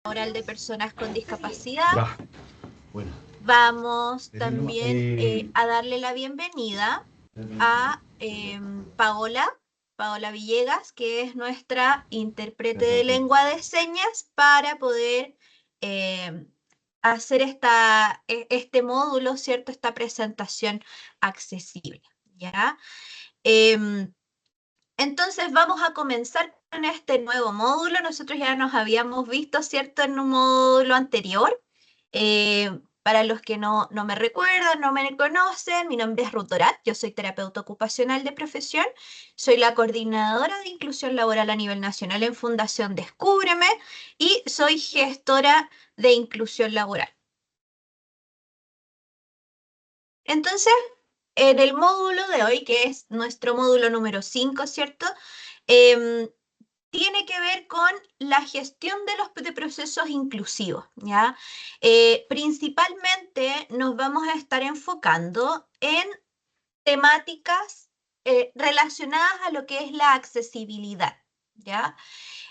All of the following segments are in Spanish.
Laboral de personas con discapacidad. Va, bueno. Vamos Tenemos, también a darle la bienvenida a Paola Villegas, que es nuestra intérprete de lengua de señas para poder hacer este módulo, ¿cierto? Esta presentación accesible, ¿ya? Em, entonces vamos a comenzar con este nuevo módulo. Nosotros ya nos habíamos visto, ¿cierto?, en un módulo anterior. Para los que no me recuerdan, no me conocen, mi nombre es Ruth Dorat, yo soy terapeuta ocupacional de profesión, soy la coordinadora de inclusión laboral a nivel nacional en Fundación Descúbreme y soy gestora de inclusión laboral. Entonces, en el módulo de hoy, que es nuestro módulo número 5, ¿cierto? Em, Tiene que ver con la gestión de procesos inclusivos, ¿ya? Principalmente nos vamos a estar enfocando en temáticas relacionadas a lo que es la accesibilidad, ¿ya?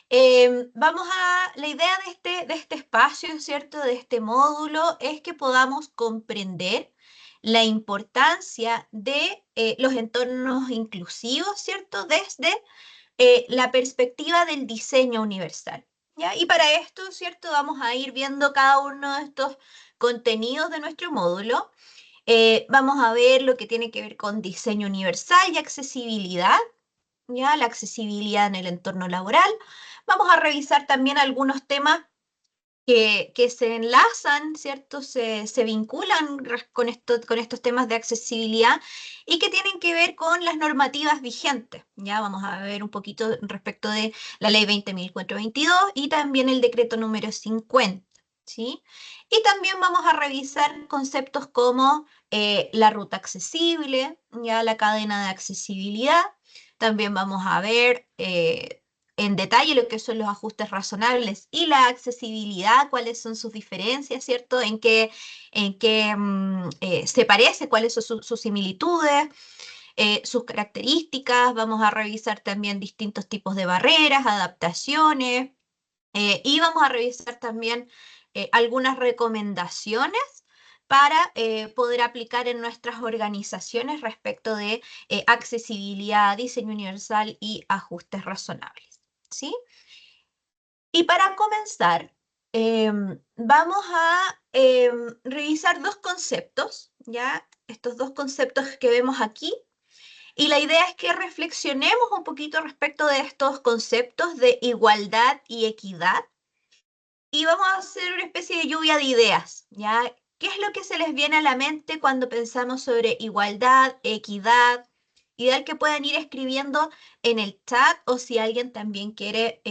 La idea de este espacio, ¿cierto? De este módulo es que podamos comprender la importancia de los entornos inclusivos, ¿cierto? Desde la perspectiva del diseño universal, ¿ya? Y para esto, ¿cierto? Vamos a ir viendo cada uno de estos contenidos de nuestro módulo. Vamos a ver lo que tiene que ver con diseño universal y accesibilidad, ¿ya? La accesibilidad en el entorno laboral. Vamos a revisar también algunos temas que se enlazan, ¿cierto? Se vinculan con estos temas de accesibilidad y que tienen que ver con las normativas vigentes. Ya vamos a ver un poquito respecto de la ley 20.422 y también el decreto número 50, ¿sí? Y también vamos a revisar conceptos como la ruta accesible, ya la cadena de accesibilidad. También vamos a ver en detalle lo que son los ajustes razonables y la accesibilidad, cuáles son sus diferencias, ¿cierto? En qué se parece, cuáles son sus similitudes, sus características. Vamos a revisar también distintos tipos de barreras, adaptaciones, y vamos a revisar también algunas recomendaciones para poder aplicar en nuestras organizaciones respecto de accesibilidad, diseño universal y ajustes razonables, ¿sí? Y para comenzar, vamos a revisar dos conceptos, ¿ya? Estos dos conceptos que vemos aquí. Y la idea es que reflexionemos un poquito respecto de estos conceptos de igualdad y equidad. Y vamos a hacer una especie de lluvia de ideas, ¿ya? ¿Qué es lo que se les viene a la mente cuando pensamos sobre igualdad, equidad? Ideal que puedan ir escribiendo en el chat o si alguien también quiere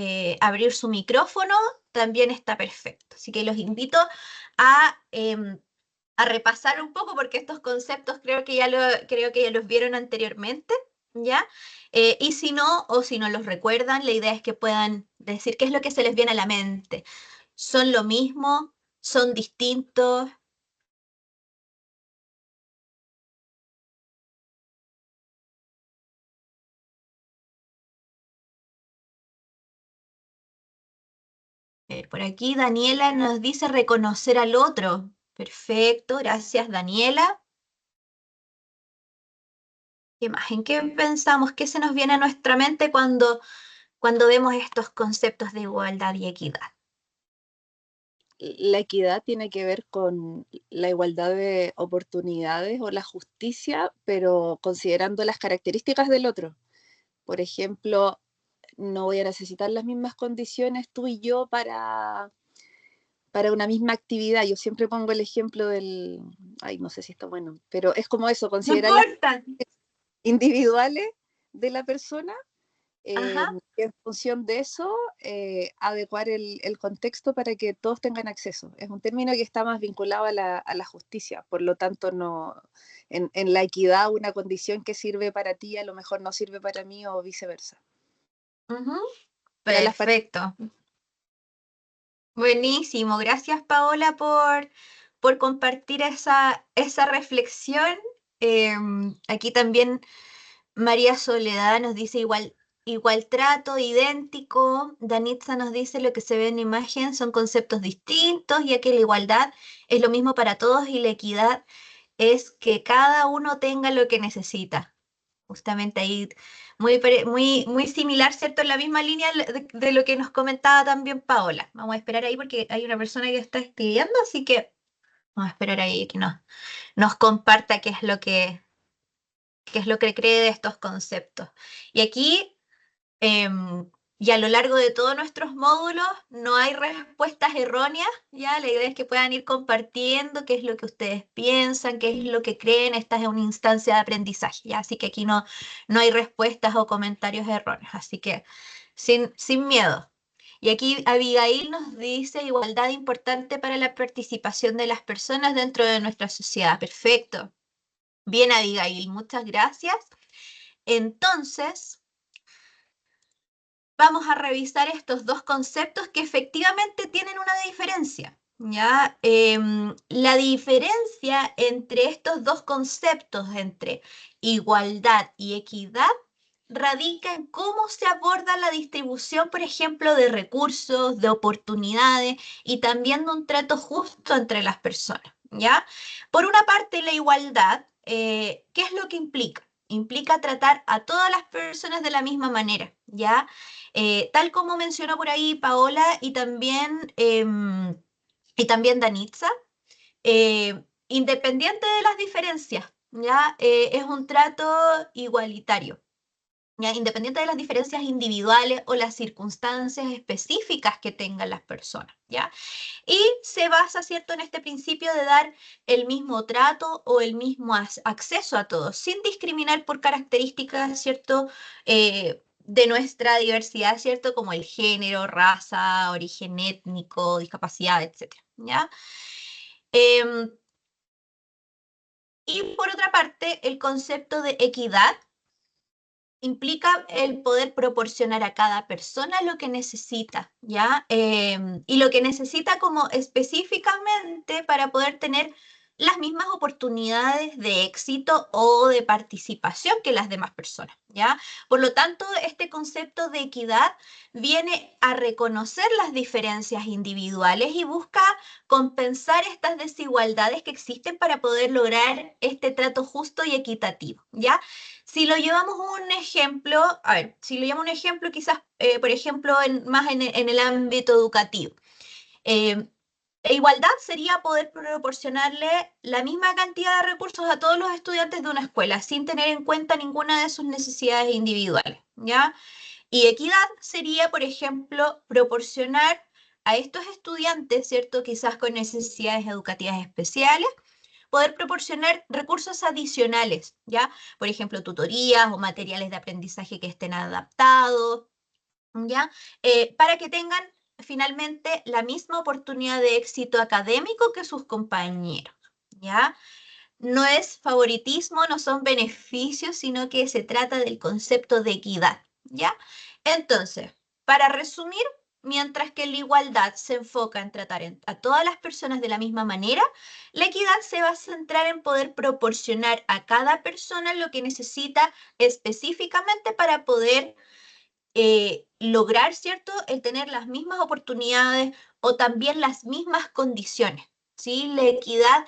abrir su micrófono, también está perfecto. Así que los invito a repasar un poco porque estos conceptos creo que ya los vieron anteriormente, ¿ya? Y si no, o si no los recuerdan, la idea es que puedan decir qué es lo que se les viene a la mente. ¿Son lo mismo? ¿Son distintos? Por aquí Daniela nos dice reconocer al otro. Perfecto, gracias Daniela. ¿Qué más? ¿En qué pensamos? ¿Qué se nos viene a nuestra mente cuando vemos estos conceptos de igualdad y equidad? La equidad tiene que ver con la igualdad de oportunidades o la justicia, pero considerando las características del otro. Por ejemplo, no voy a necesitar las mismas condiciones tú y yo para una misma actividad. Yo siempre pongo el ejemplo del, ay, no sé si está bueno, pero es como eso, No considerar las importa. individuales de la persona Ajá. y en función de eso, adecuar el contexto para que todos tengan acceso. Es un término que está más vinculado a la justicia, por lo tanto, no, en la equidad, una condición que sirve para ti a lo mejor no sirve para mí o viceversa. Ujú. Ya las Perfecto. Buenísimo. Gracias, Paola, por compartir esa reflexión. Aquí también María Soledad nos dice igual trato, idéntico. Danitza nos dice lo que se ve en imagen son conceptos distintos, ya que la igualdad es lo mismo para todos y la equidad es que cada uno tenga lo que necesita. Justamente ahí, muy similar, ¿cierto? En la misma línea de lo que nos comentaba también Paola. Vamos a esperar ahí porque hay una persona que está escribiendo, así que vamos a esperar ahí que nos comparta qué es lo que cree de estos conceptos. Y aquí, y a lo largo de todos nuestros módulos, no hay respuestas erróneas, ¿ya? La idea es que puedan ir compartiendo qué es lo que ustedes piensan, qué es lo que creen. Esta es una instancia de aprendizaje, ¿ya? Así que aquí no hay respuestas o comentarios erróneos, así que sin miedo. Y aquí Abigail nos dice igualdad importante para la participación de las personas dentro de nuestra sociedad. Perfecto. Bien, Abigail, muchas gracias. Entonces, vamos a revisar estos dos conceptos que efectivamente tienen una diferencia. ¿Ya? La diferencia entre estos dos conceptos, entre igualdad y equidad, radica en cómo se aborda la distribución, por ejemplo, de recursos, de oportunidades y también de un trato justo entre las personas. ¿Ya? Por una parte, la igualdad, ¿qué es lo que implica? Implica tratar a todas las personas de la misma manera, ¿ya? Tal como mencionó por ahí Paola y también Danitza, independiente de las diferencias, ¿ya? Es un trato igualitario. ¿Ya? Independiente de las diferencias individuales o las circunstancias específicas que tengan las personas, ¿ya? Y se basa, ¿cierto?, en este principio de dar el mismo trato o el mismo acceso a todos, sin discriminar por características, ¿cierto?, de nuestra diversidad, ¿cierto?, como el género, raza, origen étnico, discapacidad, etcétera, ¿ya? Em, y por otra parte, el concepto de equidad implica el poder proporcionar a cada persona lo que necesita, ¿ya? Y lo que necesita como específicamente para poder tener las mismas oportunidades de éxito o de participación que las demás personas, ¿ya? Por lo tanto, este concepto de equidad viene a reconocer las diferencias individuales y busca compensar estas desigualdades que existen para poder lograr este trato justo y equitativo, ¿ya? Si lo llevamos un ejemplo, a ver, si lo llevamos un ejemplo quizás, por ejemplo, más en el ámbito educativo. Eh, igualdad sería poder proporcionarle la misma cantidad de recursos a todos los estudiantes de una escuela, sin tener en cuenta ninguna de sus necesidades individuales, ¿ya? Y equidad sería, por ejemplo, proporcionar a estos estudiantes, ¿cierto? Quizás con necesidades educativas especiales, poder proporcionar recursos adicionales, ¿ya? Por ejemplo, tutorías o materiales de aprendizaje que estén adaptados, ¿ya? Para que tengan finalmente la misma oportunidad de éxito académico que sus compañeros, ¿ya? No es favoritismo, no son beneficios, sino que se trata del concepto de equidad, ¿ya? Entonces, para resumir, mientras que la igualdad se enfoca en tratar a todas las personas de la misma manera, la equidad se va a centrar en poder proporcionar a cada persona lo que necesita específicamente para poder lograr, ¿cierto?, el tener las mismas oportunidades o también las mismas condiciones, ¿sí? La equidad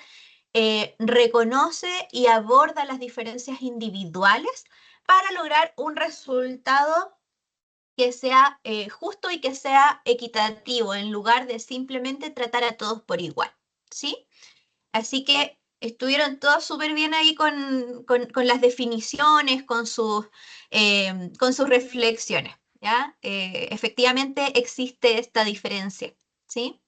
reconoce y aborda las diferencias individuales para lograr un resultado que sea justo y que sea equitativo, en lugar de simplemente tratar a todos por igual, ¿sí? Así que estuvieron todos súper bien ahí con las definiciones, con sus reflexiones, ¿ya? Efectivamente existe esta diferencia, ¿sí?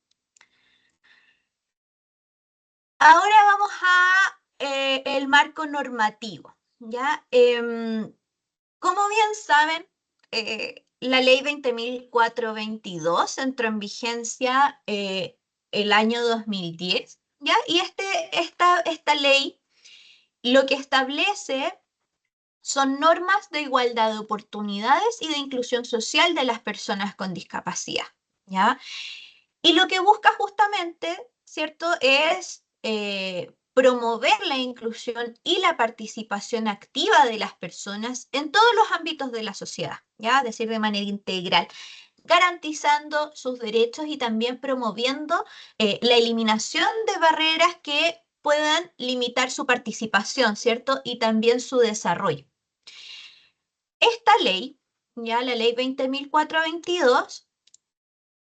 Ahora vamos a el marco normativo, ¿ya? Como bien saben, la ley 20.422 entró en vigencia el año 2010, ¿ya? Y esta ley lo que establece son normas de igualdad de oportunidades y de inclusión social de las personas con discapacidad, ¿ya? Y lo que busca justamente, ¿cierto?, es promover la inclusión y la participación activa de las personas en todos los ámbitos de la sociedad, ¿ya? Es decir, de manera integral, garantizando sus derechos y también promoviendo la eliminación de barreras que puedan limitar su participación, ¿cierto? Y también su desarrollo. Esta ley, ya la ley 20.422,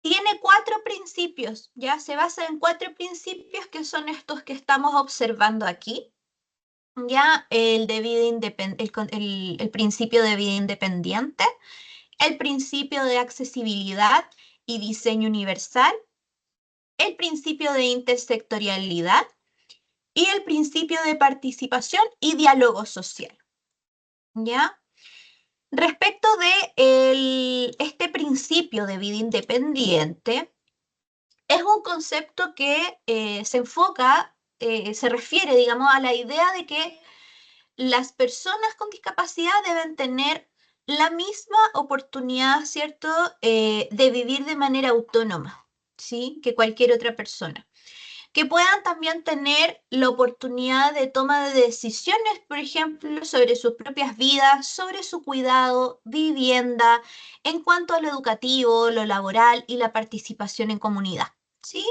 tiene 4 principios, ya se basa en 4 principios que son estos que estamos observando aquí. Ya el de vida el principio de vida independiente, el principio de accesibilidad y diseño universal, el principio de intersectorialidad y el principio de participación y diálogo social. ¿Ya? Respecto de este principio de vida independiente, es un concepto que se enfoca, se refiere, digamos, a la idea de que las personas con discapacidad deben tener la misma oportunidad, ¿cierto?, de vivir de manera autónoma, ¿sí?, que cualquier otra persona. Que puedan también tener la oportunidad de toma de decisiones, por ejemplo, sobre sus propias vidas, sobre su cuidado, vivienda, en cuanto a lo educativo, lo laboral y la participación en comunidad, ¿sí?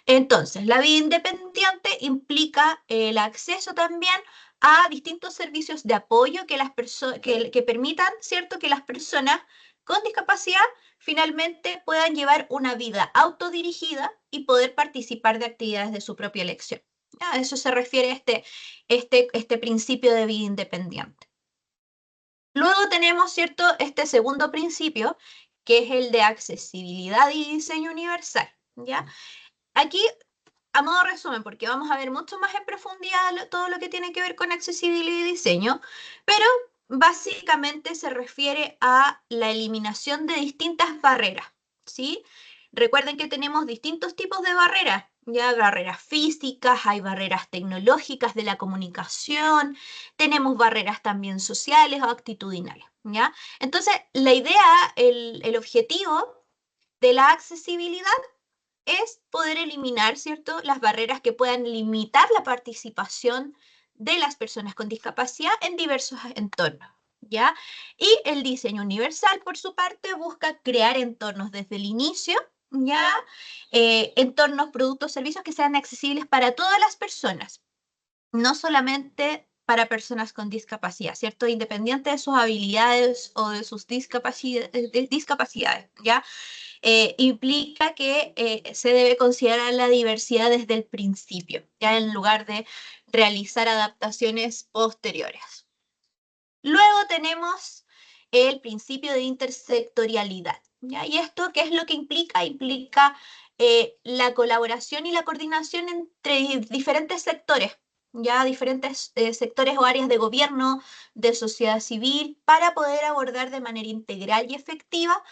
Entonces, la vida independiente implica el acceso también a distintos servicios de apoyo que permitan, ¿cierto?, que las personas con discapacidad finalmente puedan llevar una vida autodirigida y poder participar de actividades de su propia elección. A eso se refiere este principio de vida independiente. Luego tenemos, ¿cierto?, este segundo principio, que es el de accesibilidad y diseño universal, ¿ya? Aquí, a modo de resumen, porque vamos a ver mucho más en profundidad todo lo que tiene que ver con accesibilidad y diseño, pero básicamente se refiere a la eliminación de distintas barreras, ¿sí? Recuerden que tenemos distintos tipos de barreras, ya barreras físicas, hay barreras tecnológicas de la comunicación, tenemos barreras también sociales o actitudinales, ¿ya? Entonces, la idea, el objetivo de la accesibilidad es poder eliminar, ¿cierto?, las barreras que puedan limitar la participación de las personas con discapacidad en diversos entornos, ¿ya? Y el diseño universal, por su parte, busca crear entornos desde el inicio, ¿ya? Entornos, productos, servicios que sean accesibles para todas las personas, no solamente para personas con discapacidad, ¿cierto? Independiente de sus habilidades o de sus discapacidades, ¿ya? Implica que se debe considerar la diversidad desde el principio, ya en lugar de realizar adaptaciones posteriores. Luego tenemos el principio de intersectorialidad, ¿ya? ¿Y esto qué es lo que implica? Implica la colaboración y la coordinación entre diferentes sectores, ya diferentes sectores o áreas de gobierno, de sociedad civil, para poder abordar de manera integral y efectiva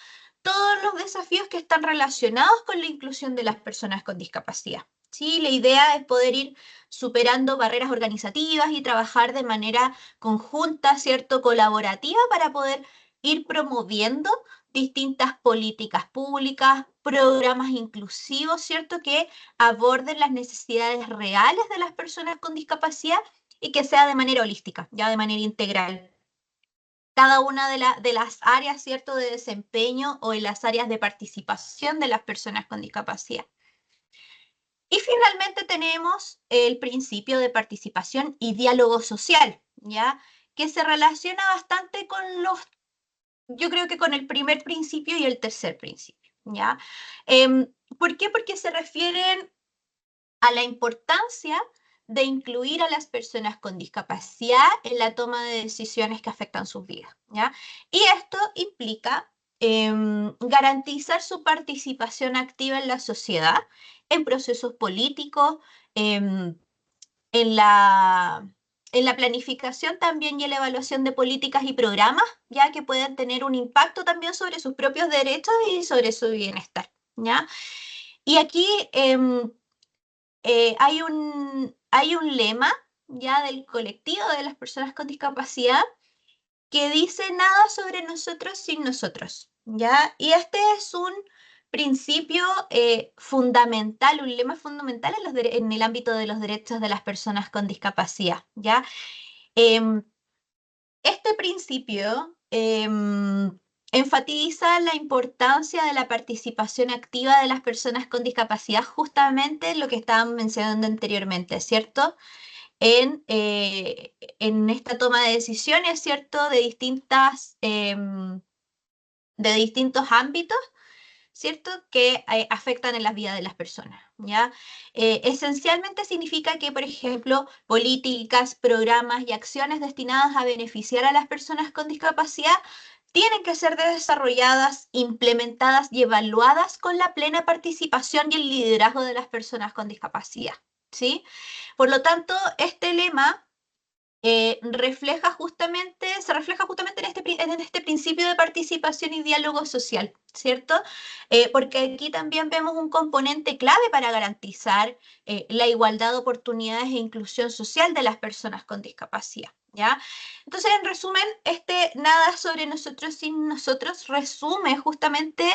todos los desafíos que están relacionados con la inclusión de las personas con discapacidad. Sí, la idea es poder ir superando barreras organizativas y trabajar de manera conjunta, ¿cierto?, colaborativa para poder ir promoviendo distintas políticas públicas, programas inclusivos, ¿cierto?, que aborden las necesidades reales de las personas con discapacidad y que sea de manera holística, ya de manera integral cada una de las áreas, ¿cierto?, de desempeño o en las áreas de participación de las personas con discapacidad. Y finalmente tenemos el principio de participación y diálogo social, ¿ya? Que se relaciona bastante con yo creo que con el primer principio y el tercer principio, ¿ya? ¿Por qué? Porque se refieren a la importancia de incluir a las personas con discapacidad en la toma de decisiones que afectan sus vidas, ¿ya? Y esto implica garantizar su participación activa en la sociedad, en procesos políticos, em, en la planificación también y en la evaluación de políticas y programas, ya que pueden tener un impacto también sobre sus propios derechos y sobre su bienestar, ¿ya? Y aquí hay un lema ya del colectivo de las personas con discapacidad que dice nada sobre nosotros sin nosotros, ¿ya? Y este es un principio fundamental, un lema fundamental en el ámbito de los derechos de las personas con discapacidad, ¿ya? Em, este principio enfatiza la importancia de la participación activa de las personas con discapacidad, justamente lo que estaban mencionando anteriormente, ¿cierto? En esta toma de decisiones, ¿cierto? De distintos ámbitos, ¿cierto? Que afectan en la vida de las personas, ¿ya? Esencialmente significa que, por ejemplo, políticas, programas y acciones destinadas a beneficiar a las personas con discapacidad tienen que ser desarrolladas, implementadas y evaluadas con la plena participación y el liderazgo de las personas con discapacidad, ¿sí? Por lo tanto, este lema se refleja justamente en este principio de participación y diálogo social, ¿cierto? Porque aquí también vemos un componente clave para garantizar la igualdad de oportunidades e inclusión social de las personas con discapacidad, ¿ya? Entonces, en resumen, este Nada sobre nosotros sin nosotros resume justamente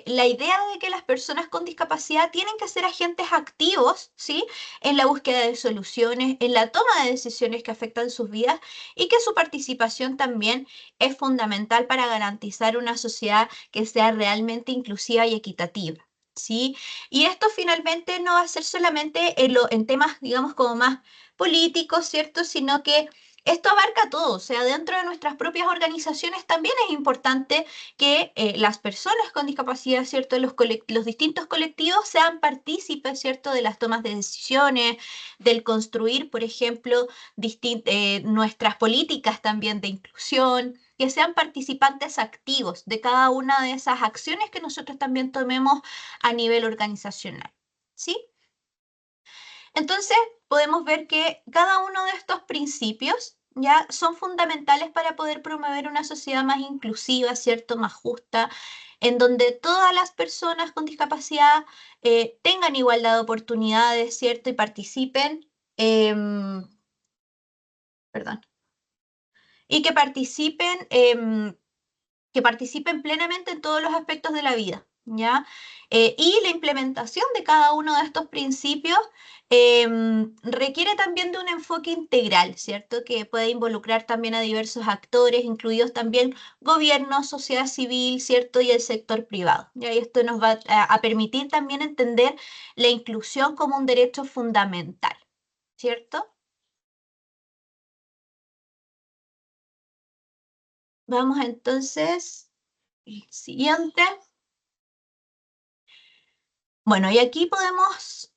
la idea de que las personas con discapacidad tienen que ser agentes activos, ¿sí? En la búsqueda de soluciones, en la toma de decisiones que afectan sus vidas y que su participación también es fundamental para garantizar una sociedad que sea realmente inclusiva y equitativa. ¿Sí? Y esto finalmente no va a ser solamente en temas, digamos, como más políticos, ¿cierto? Sino que esto abarca todo, o sea, dentro de nuestras propias organizaciones también es importante que las personas con discapacidad, ¿cierto? Los distintos colectivos sean partícipes, ¿cierto? De las tomas de decisiones, del construir, por ejemplo, nuestras políticas también de inclusión, que sean participantes activos de cada una de esas acciones que nosotros también tomemos a nivel organizacional, ¿sí? Entonces, podemos ver que cada uno de estos principios ya son fundamentales para poder promover una sociedad más inclusiva, ¿cierto? Más justa, en donde todas las personas con discapacidad tengan igualdad de oportunidades, ¿cierto? Y participen, em, perdón, y que participen plenamente en todos los aspectos de la vida, ¿ya? Y la implementación de cada uno de estos principios requiere también de un enfoque integral, ¿cierto? Que puede involucrar también a diversos actores, incluidos también gobierno, sociedad civil, ¿cierto? Y el sector privado, ¿ya? Y esto nos va a permitir también entender la inclusión como un derecho fundamental, ¿cierto? Vamos entonces, al siguiente. Bueno, y aquí podemos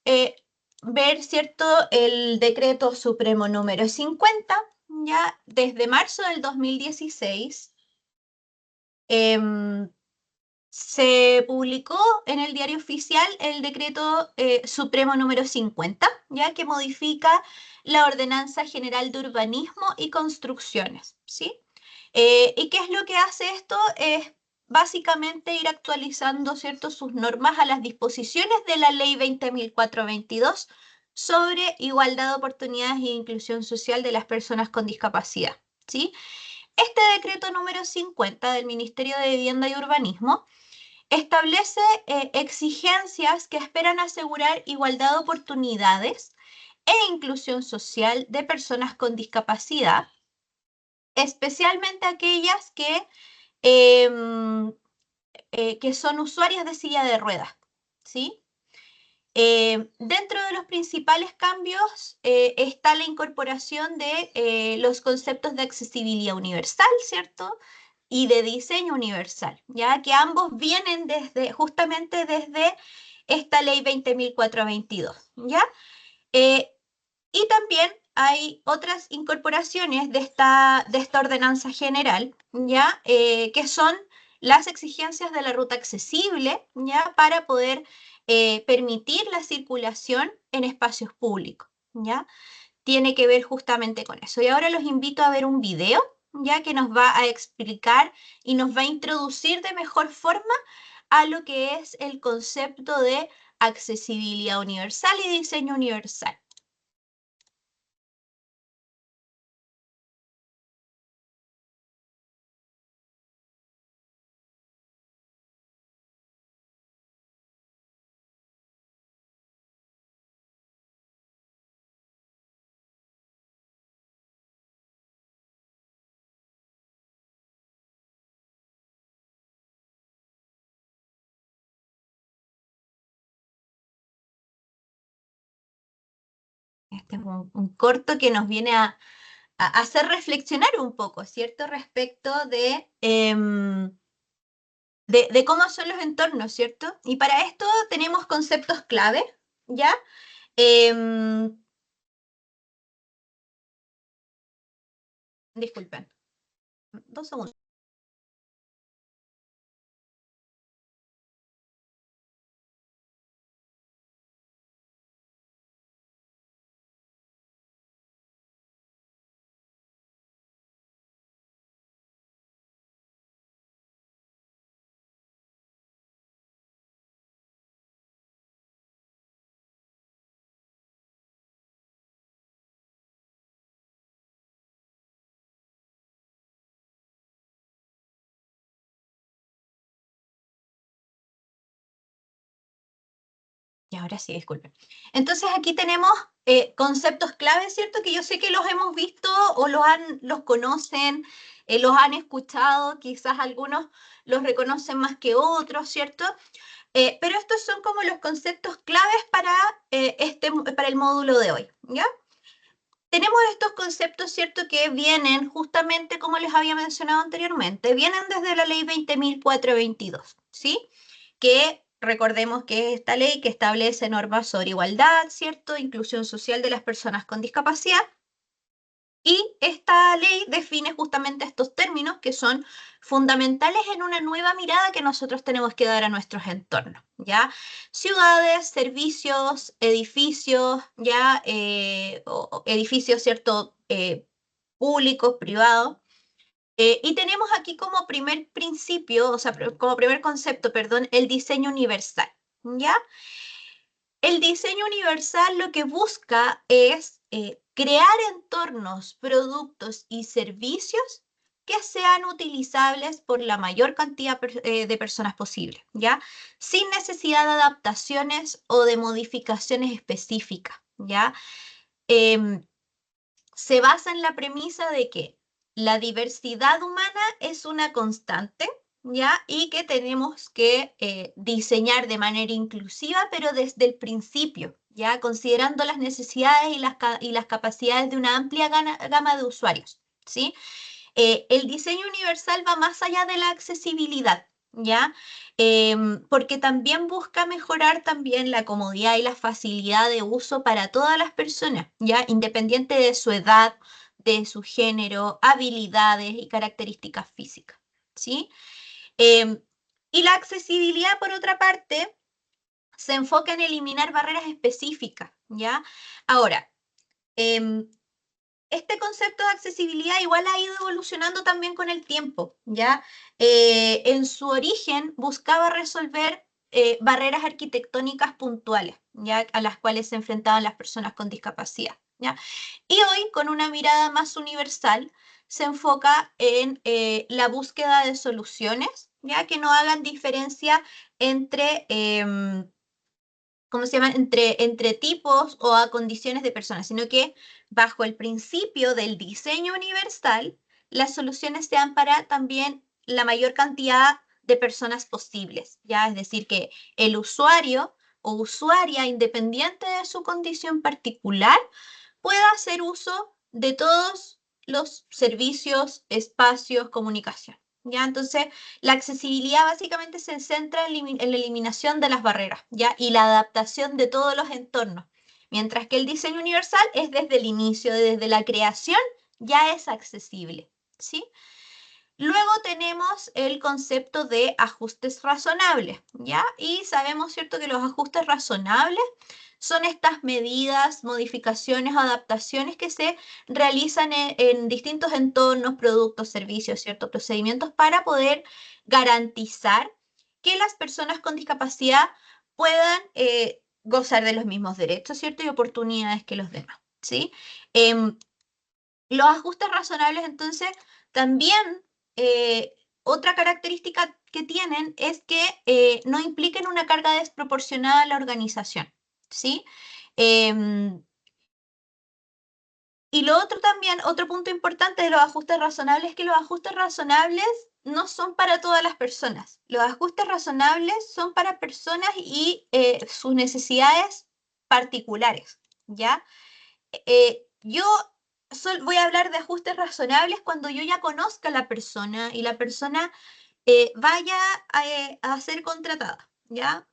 ver, ¿cierto?, el decreto supremo número 50, ya desde marzo del 2016, em, se publicó en el Diario Oficial el decreto supremo número 50, ya que modifica la Ordenanza General de Urbanismo y Construcciones, ¿sí? ¿Y qué es lo que hace esto? Es básicamente ir actualizando, ¿cierto?, sus normas a las disposiciones de la Ley 20.422 sobre igualdad de oportunidades e inclusión social de las personas con discapacidad, ¿sí? Este decreto número 50 del Ministerio de Vivienda y Urbanismo establece exigencias que esperan asegurar igualdad de oportunidades e inclusión social de personas con discapacidad, especialmente aquellas em, que son usuarias de silla de ruedas, ¿sí? Dentro de los principales cambios está la incorporación de los conceptos de accesibilidad universal, ¿cierto? Y de diseño universal, ya que ambos vienen justamente desde esta ley 20.422, ¿ya? Eh, y también hay otras incorporaciones de esta ordenanza general, ¿ya? Que son las exigencias de la ruta accesible, ¿ya? Para poder permitir la circulación en espacios públicos, ¿ya? Tiene que ver justamente con eso. Y ahora los invito a ver un video, ya que nos va a explicar y nos va a introducir de mejor forma a lo que es el concepto de accesibilidad universal y diseño universal. Este es un corto que nos viene a hacer reflexionar un poco, ¿cierto? Respecto de cómo son los entornos, ¿cierto? Y para esto tenemos conceptos clave, ¿ya? Em, disculpen, 2 segundos. Y ahora sí, disculpen. Entonces aquí tenemos conceptos claves, ¿cierto? Que yo sé que los hemos visto o los conocen, los han escuchado, quizás algunos los reconocen más que otros, ¿cierto? Pero estos son como los conceptos claves para el módulo de hoy, ¿ya? Tenemos estos conceptos, ¿cierto? Que vienen justamente, como les había mencionado anteriormente, vienen desde la ley 20.422, ¿sí? Que recordemos que es esta ley que establece normas sobre igualdad, ¿cierto? Inclusión social de las personas con discapacidad. Y esta ley define justamente estos términos que son fundamentales en una nueva mirada que nosotros tenemos que dar a nuestros entornos, ¿ya? Ciudades, servicios, edificios, ¿ya? Edificios, ¿cierto? Públicos, privados. Y tenemos aquí como primer principio, o sea, como primer concepto, perdón, el diseño universal, ¿ya? El diseño universal lo que busca es crear entornos, productos y servicios que sean utilizables por la mayor cantidad de personas posible, ¿ya? Sin necesidad de adaptaciones o de modificaciones específicas, ¿ya? Em, Se basa en la premisa de que la diversidad humana es una constante, ¿ya? Y que tenemos que diseñar de manera inclusiva, pero desde el principio, ¿ya? Considerando las necesidades y las capacidades de una amplia gama de usuarios, ¿sí? El diseño universal va más allá de la accesibilidad, ¿ya? Porque también busca mejorar también la comodidad y la facilidad de uso para todas las personas, ¿ya? Independiente de su edad, de su género, habilidades y características físicas, ¿sí? Em, y la accesibilidad, por otra parte, se enfoca en eliminar barreras específicas, ¿ya? Ahora, em, este concepto de accesibilidad igual ha ido evolucionando también con el tiempo, ¿ya? En su origen buscaba resolver barreras arquitectónicas puntuales, ¿ya? A las cuales se enfrentaban las personas con discapacidad, ¿ya? Y hoy, con una mirada más universal, se enfoca en la búsqueda de soluciones, ¿ya? Que no hagan diferencia entre ¿cómo se llama? Entre tipos o a condiciones de personas, sino que bajo el principio del diseño universal, las soluciones sean para también la mayor cantidad de personas posibles, ¿ya? Es decir, que el usuario o usuaria, independiente de su condición particular, pueda hacer uso de todos los servicios, espacios, comunicación. ¿Ya? Entonces, la accesibilidad básicamente se centra en la eliminación de las barreras, ¿ya? Y la adaptación de todos los entornos. Mientras que el diseño universal es desde el inicio, desde la creación, ya es accesible, ¿sí? Luego tenemos el concepto de ajustes razonables, ¿ya? Y sabemos, ¿cierto?, que los ajustes razonables son estas medidas, modificaciones, adaptaciones que se realizan en distintos entornos, productos, servicios, ciertos procedimientos para poder garantizar que las personas con discapacidad puedan gozar de los mismos derechos, ¿cierto? Y oportunidades que los demás, ¿sí? Em, los ajustes razonables, entonces, también otra característica que tienen es que no impliquen una carga desproporcionada a la organización, ¿sí? Em, y lo otro también, otro punto importante de los ajustes razonables es que los ajustes razonables no son para todas las personas. Los ajustes razonables son para personas y sus necesidades particulares, ¿ya? Yo voy a hablar de ajustes razonables cuando yo ya conozca a la persona y la persona vaya a ser contratada, ¿ya?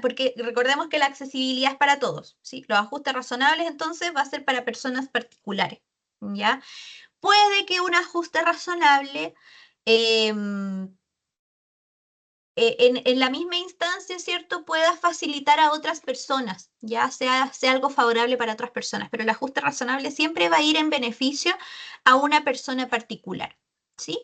Porque recordemos que la accesibilidad es para todos, ¿sí? Los ajustes razonables entonces va a ser para personas particulares, ¿ya? Puede que un ajuste razonable em, en la misma instancia, ¿cierto?, pueda facilitar a otras personas, ya sea algo favorable para otras personas, pero el ajuste razonable siempre va a ir en beneficio a una persona particular, ¿sí?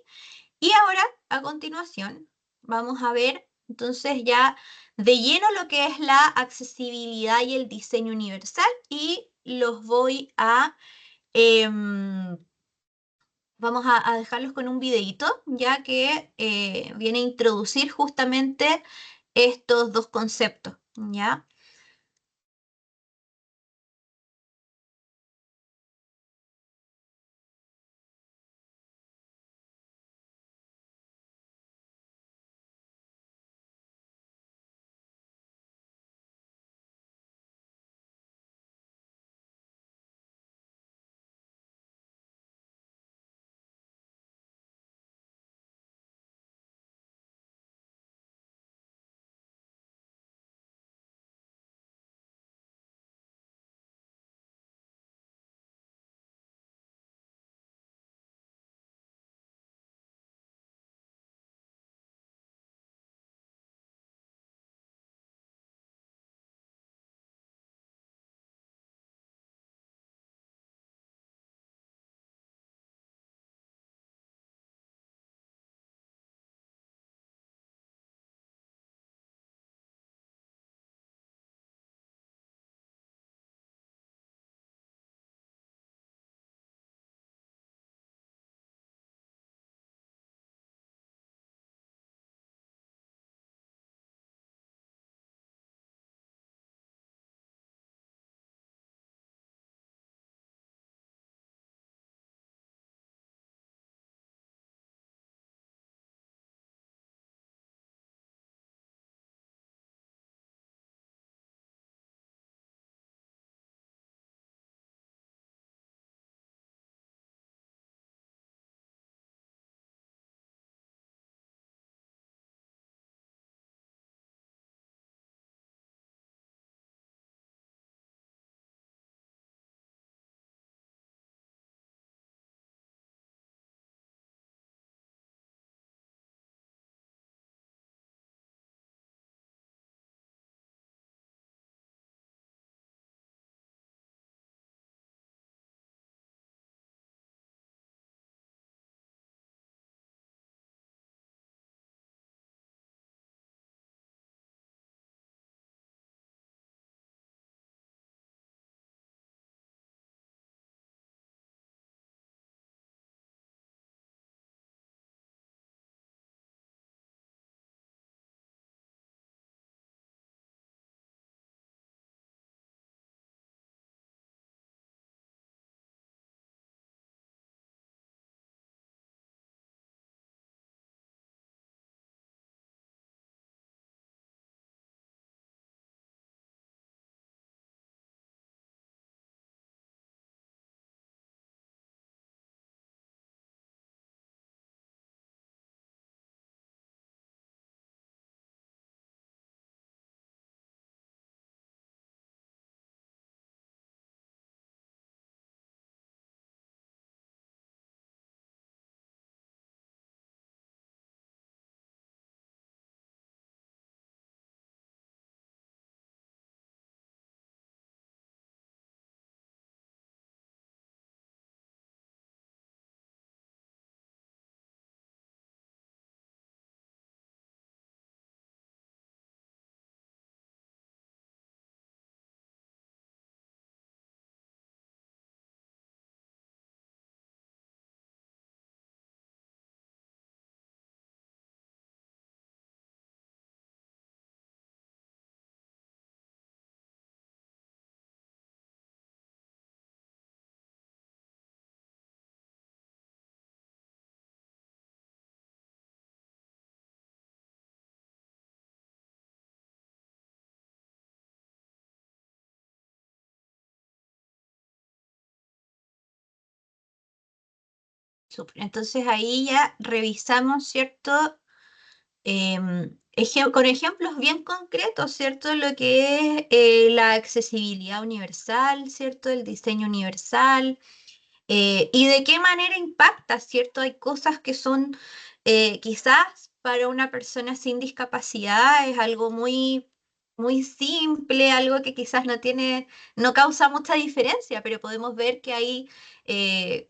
Y ahora, a continuación, vamos a ver entonces ya de lleno lo que es la accesibilidad y el diseño universal y los voy a... em, vamos a dejarlos con un videíto, ya que viene a introducir justamente estos dos conceptos, ¿ya? Súper. Entonces ahí ya revisamos, ¿cierto? Con ejemplos bien concretos, ¿cierto? Lo que es la accesibilidad universal, ¿cierto? El diseño universal, y de qué manera impacta, ¿cierto? Hay cosas que son quizás para una persona sin discapacidad es algo muy simple, algo que quizás no causa mucha diferencia, pero podemos ver que hay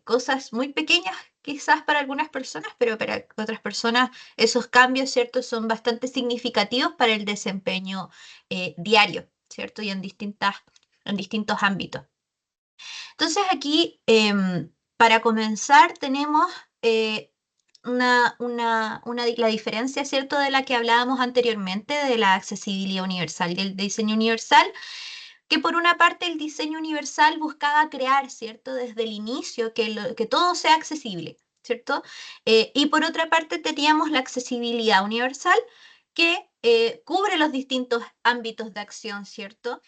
cosas muy pequeñas quizás para algunas personas, pero para otras personas esos cambios, ¿cierto? Son bastante significativos para el desempeño diario, ¿cierto? Y en distintos ámbitos. Entonces aquí, para comenzar, tenemos la diferencia, ¿cierto?, de la que hablábamos anteriormente, de la accesibilidad universal y el diseño universal, que por una parte el diseño universal buscaba crear, ¿cierto?, desde el inicio, que todo sea accesible, ¿cierto? Y por otra parte teníamos la accesibilidad universal, que cubre los distintos ámbitos de acción, ¿cierto?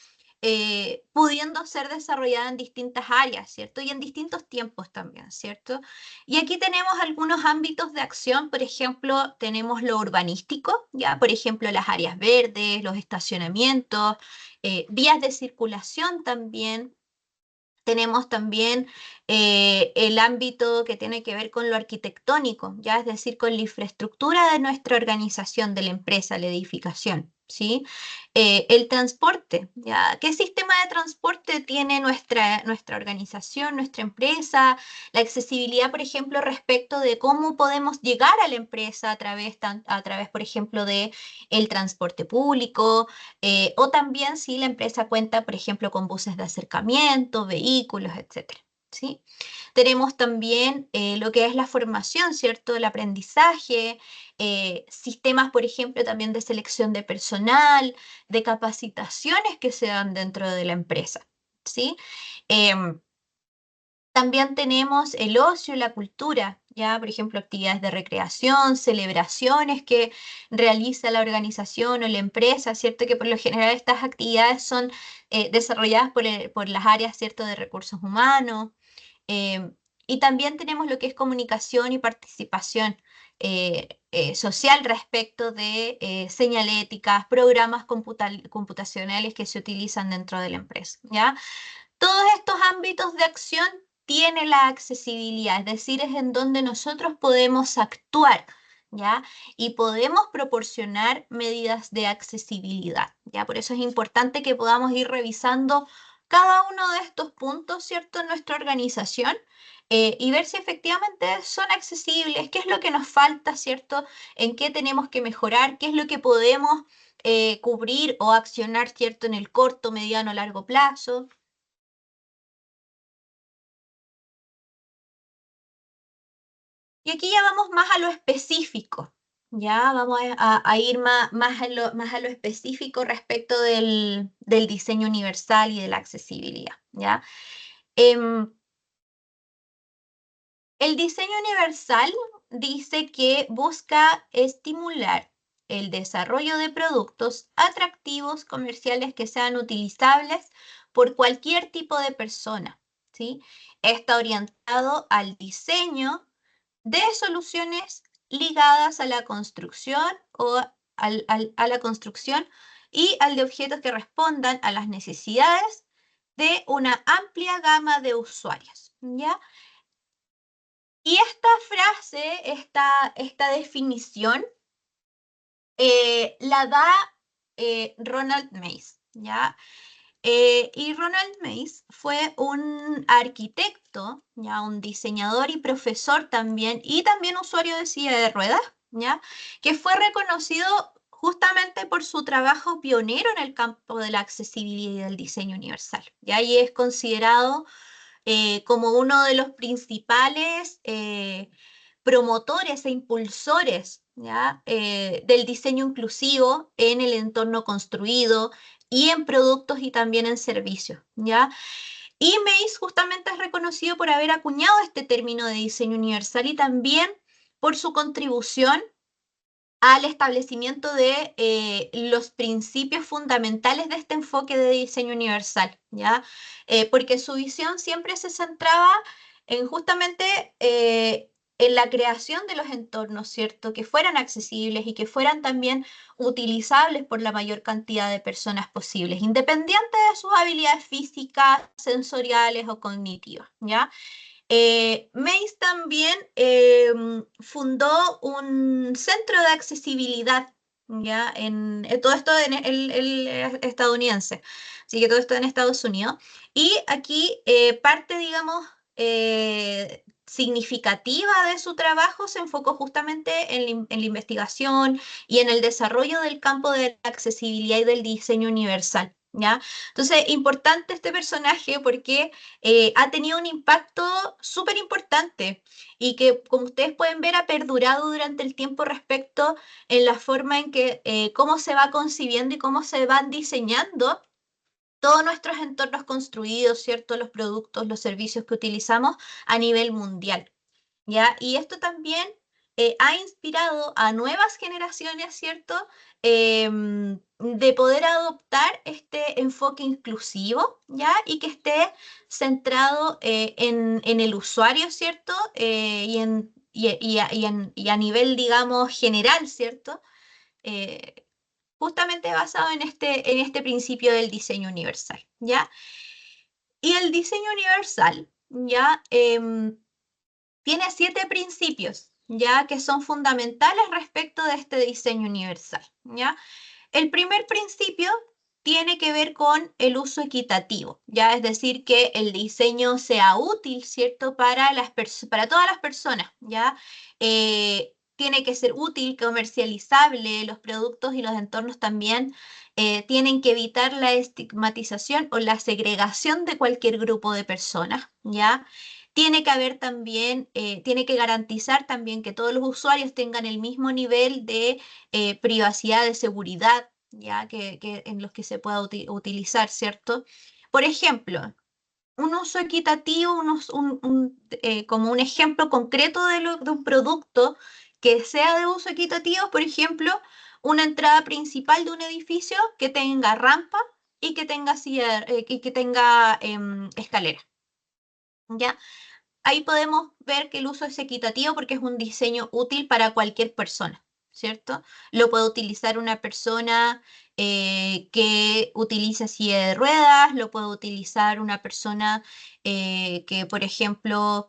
Pudiendo ser desarrollada en distintas áreas, ¿cierto? Y en distintos tiempos también, ¿cierto? Y aquí tenemos algunos ámbitos de acción, por ejemplo, tenemos lo urbanístico, ya, por ejemplo, las áreas verdes, los estacionamientos, vías de circulación también. Tenemos también el ámbito que tiene que ver con lo arquitectónico, ya es decir, con la infraestructura de nuestra organización, de la empresa, la edificación, ¿sí? El transporte, ¿ya? ¿Qué sistema de transporte tiene nuestra organización, nuestra empresa? La accesibilidad, por ejemplo, respecto de cómo podemos llegar a la empresa a través, por ejemplo, de el transporte público, o también si la empresa cuenta, por ejemplo, con buses de acercamiento, vehículos, etcétera. ¿Sí? Tenemos también lo que es la formación, ¿cierto? El aprendizaje, sistemas, por ejemplo, también de selección de personal, de capacitaciones que se dan dentro de la empresa. ¿Sí? Em, También tenemos el ocio, la cultura, ya, por ejemplo, actividades de recreación, celebraciones que realiza la organización o la empresa, ¿cierto? Que por lo general estas actividades son desarrolladas por las áreas, ¿cierto?, de recursos humanos. Eh, y también tenemos lo que es comunicación y participación social respecto de señaléticas, programas computacionales que se utilizan dentro de la empresa, ¿ya? Todos estos ámbitos de acción tiene la accesibilidad, es decir, es en donde nosotros podemos actuar, ¿ya? Y podemos proporcionar medidas de accesibilidad, ¿ya? Por eso es importante que podamos ir revisando cada uno de estos puntos, ¿cierto?, en nuestra organización, y ver si efectivamente son accesibles, qué es lo que nos falta, ¿cierto?, en qué tenemos que mejorar, qué es lo que podemos cubrir o accionar, ¿cierto?, en el corto, mediano, largo plazo. Y aquí ya vamos más a lo específico, ya vamos a ir más a lo específico respecto del diseño universal y de la accesibilidad, ¿ya? Em, el diseño universal dice que busca estimular el desarrollo de productos atractivos comerciales que sean utilizables por cualquier tipo de persona, ¿sí? Está orientado al diseño de soluciones ligadas a la construcción a la construcción y al de objetos que respondan a las necesidades de una amplia gama de usuarios, ¿ya? Y esta frase, esta definición, la da Ronald Mace, ¿ya? Y Ronald Mace fue un arquitecto, ya un diseñador y profesor también, y también usuario de silla de ruedas, ya, que fue reconocido justamente por su trabajo pionero en el campo de la accesibilidad y del diseño universal. Ya, y es considerado como uno de los principales promotores e impulsores, ¿ya? Del diseño inclusivo en el entorno construido y en productos y también en servicios, ¿ya? Y Mace justamente es reconocido por haber acuñado este término de diseño universal y también por su contribución al establecimiento de los principios fundamentales de este enfoque de diseño universal, ¿ya? Porque su visión siempre se centraba en justamente en la creación de los entornos, ¿cierto? Que fueran accesibles y que fueran también utilizables por la mayor cantidad de personas posibles, independiente de sus habilidades físicas, sensoriales o cognitivas, ¿ya? Mace también fundó un centro de accesibilidad, ¿ya? Todo esto en el estadounidense, así que todo esto en Estados Unidos. Y aquí parte, digamos, significativa de su trabajo se enfocó justamente en la investigación y en el desarrollo del campo de la accesibilidad y del diseño universal, ¿ya? Entonces, importante este personaje porque ha tenido un impacto súper importante y que, como ustedes pueden ver, ha perdurado durante el tiempo respecto en la forma en que, cómo se va concibiendo y cómo se van diseñando todos nuestros entornos construidos, ¿cierto? Los productos, los servicios que utilizamos a nivel mundial. ¿Ya? Y esto también ha inspirado a nuevas generaciones, ¿cierto? De poder adoptar este enfoque inclusivo, ¿ya? Y que esté centrado en el usuario, ¿cierto? Y a nivel, digamos, general, ¿cierto? Eh, Justamente basado en este principio del diseño universal, ¿ya? Y el diseño universal, ¿ya? Tiene 7 principios, ya que son fundamentales respecto de este diseño universal, ¿ya? El primer principio tiene que ver con el uso equitativo, ya es decir, que el diseño sea útil, ¿cierto? Para todas las personas, ¿ya? Tiene que ser útil, comercializable, los productos y los entornos también tienen que evitar la estigmatización o la segregación de cualquier grupo de personas, ¿ya? Tiene que haber también, tiene que garantizar también que todos los usuarios tengan el mismo nivel de privacidad, de seguridad, ya que en los que se pueda utilizar, ¿cierto? Por ejemplo, un uso equitativo, como un ejemplo concreto de un producto que sea de uso equitativo, por ejemplo, una entrada principal de un edificio que tenga rampa y que tenga, escalera, ¿ya? Ahí podemos ver que el uso es equitativo porque es un diseño útil para cualquier persona, ¿cierto? Lo puede utilizar una persona que utiliza silla de ruedas, lo puede utilizar una persona que, por ejemplo,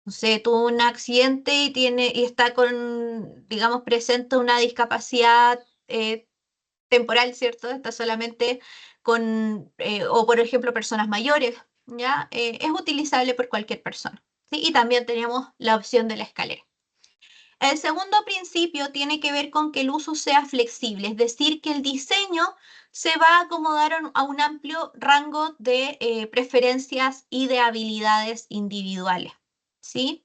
no sé, tuvo un accidente y está con, digamos, presenta una discapacidad temporal, ¿cierto? Está solamente o por ejemplo, personas mayores, ¿ya? Es utilizable por cualquier persona, ¿sí? Y también tenemos la opción de la escalera. El segundo principio tiene que ver con que el uso sea flexible, es decir, que el diseño se va a acomodar a un amplio rango de preferencias y de habilidades individuales, ¿sí?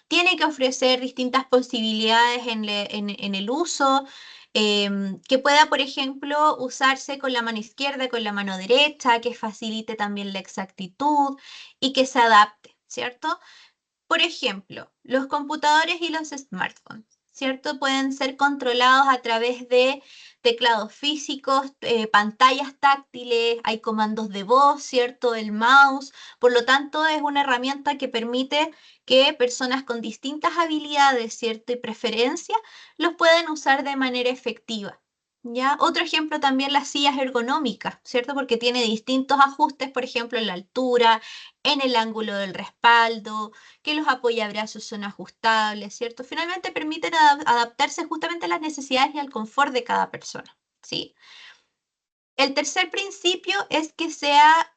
Tiene que ofrecer distintas posibilidades en el uso, que pueda, por ejemplo, usarse con la mano izquierda, con la mano derecha, que facilite también la exactitud y que se adapte, ¿cierto? Por ejemplo, los computadores y los smartphones, ¿cierto? Pueden ser controlados a través de teclados físicos, pantallas táctiles, hay comandos de voz, ¿cierto? El mouse. Por lo tanto, es una herramienta que permite que personas con distintas habilidades, ¿cierto? Y preferencias los puedan usar de manera efectiva. ¿Ya? Otro ejemplo también las sillas ergonómicas, ¿cierto? Porque tiene distintos ajustes, por ejemplo, en la altura, en el ángulo del respaldo, que los apoyabrazos son ajustables, ¿cierto? Finalmente permiten adaptarse justamente a las necesidades y al confort de cada persona, ¿sí? El tercer principio es que sea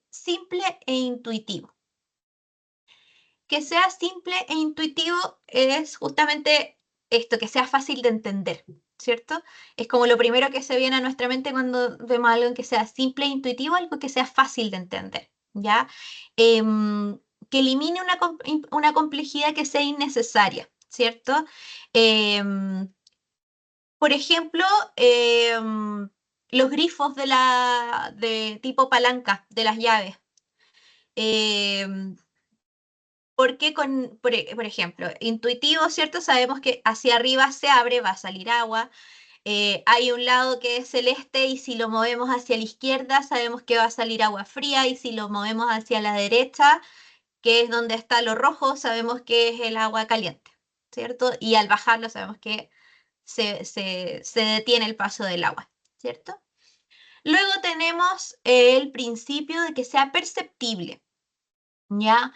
simple e intuitivo. Que sea simple e intuitivo es justamente esto, que sea fácil de entender, ¿cierto? Es como lo primero que se viene a nuestra mente cuando vemos algo que sea simple e intuitivo, algo que sea fácil de entender, ¿ya? Que elimine una complejidad que sea innecesaria, ¿cierto? Em, por ejemplo, los grifos de tipo palanca de las llaves. Em, Porque por ejemplo, intuitivo, ¿cierto? Sabemos que hacia arriba se abre, va a salir agua. Hay un lado que es celeste y si lo movemos hacia la izquierda sabemos que va a salir agua fría y si lo movemos hacia la derecha que es donde está lo rojo, sabemos que es el agua caliente, ¿cierto? Y al bajarlo sabemos que se detiene el paso del agua, ¿cierto? Luego tenemos el principio de que sea perceptible, ¿ya?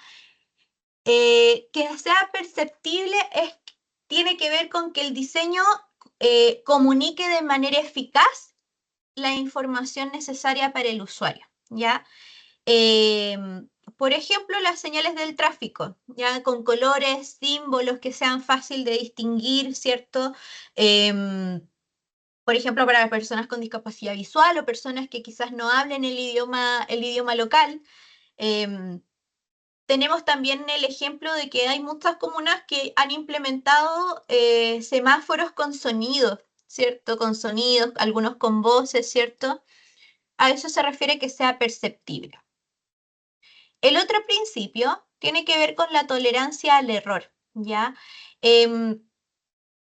Que sea perceptible tiene que ver con que el diseño comunique de manera eficaz la información necesaria para el usuario, ¿ya? Por ejemplo, las señales del tráfico, ya con colores, símbolos que sean fácil de distinguir, ¿cierto? Por ejemplo, para las personas con discapacidad visual o personas que quizás no hablen el idioma local. Em, Tenemos también el ejemplo de que hay muchas comunas que han implementado semáforos con sonidos, ¿cierto? Con sonidos, algunos con voces, ¿cierto? A eso se refiere que sea perceptible. El otro principio tiene que ver con la tolerancia al error, ¿ya? Em,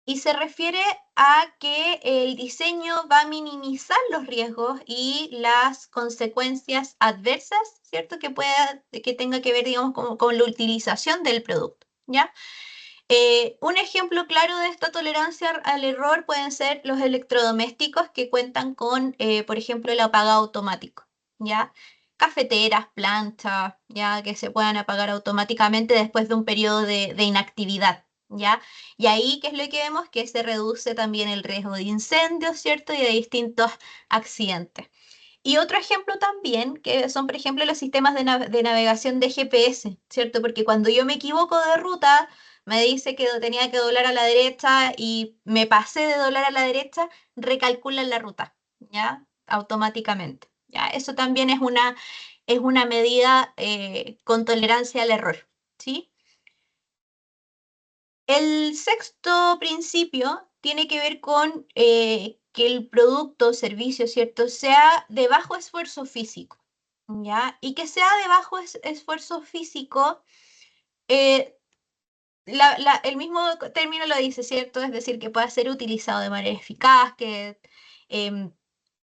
y se refiere a que el diseño va a minimizar los riesgos y las consecuencias adversas, ¿cierto? Que tenga que ver, digamos, con la utilización del producto, ¿ya? Un ejemplo claro de esta tolerancia al error pueden ser los electrodomésticos que cuentan con, por ejemplo, el apagado automático, ¿ya? Cafeteras, planchas, ¿ya? Que se puedan apagar automáticamente después de un periodo de inactividad, ¿ya? Y ahí, ¿qué es lo que vemos? Que se reduce también el riesgo de incendios, ¿cierto? Y de distintos accidentes. Y otro ejemplo también, que son, por ejemplo, los sistemas de navegación de GPS, ¿cierto? Porque cuando yo me equivoco de ruta, me dice que tenía que doblar a la derecha y me pasé de doblar a la derecha, recalculan la ruta, ¿ya? Automáticamente, ¿ya? Eso también es una medida con tolerancia al error, ¿sí? El sexto principio tiene que ver con que el producto o servicio, ¿cierto?, sea de bajo esfuerzo físico, ¿ya? Y que sea de bajo esfuerzo físico, eh, el mismo término lo dice, ¿cierto? Es decir, que pueda ser utilizado de manera eficaz, em,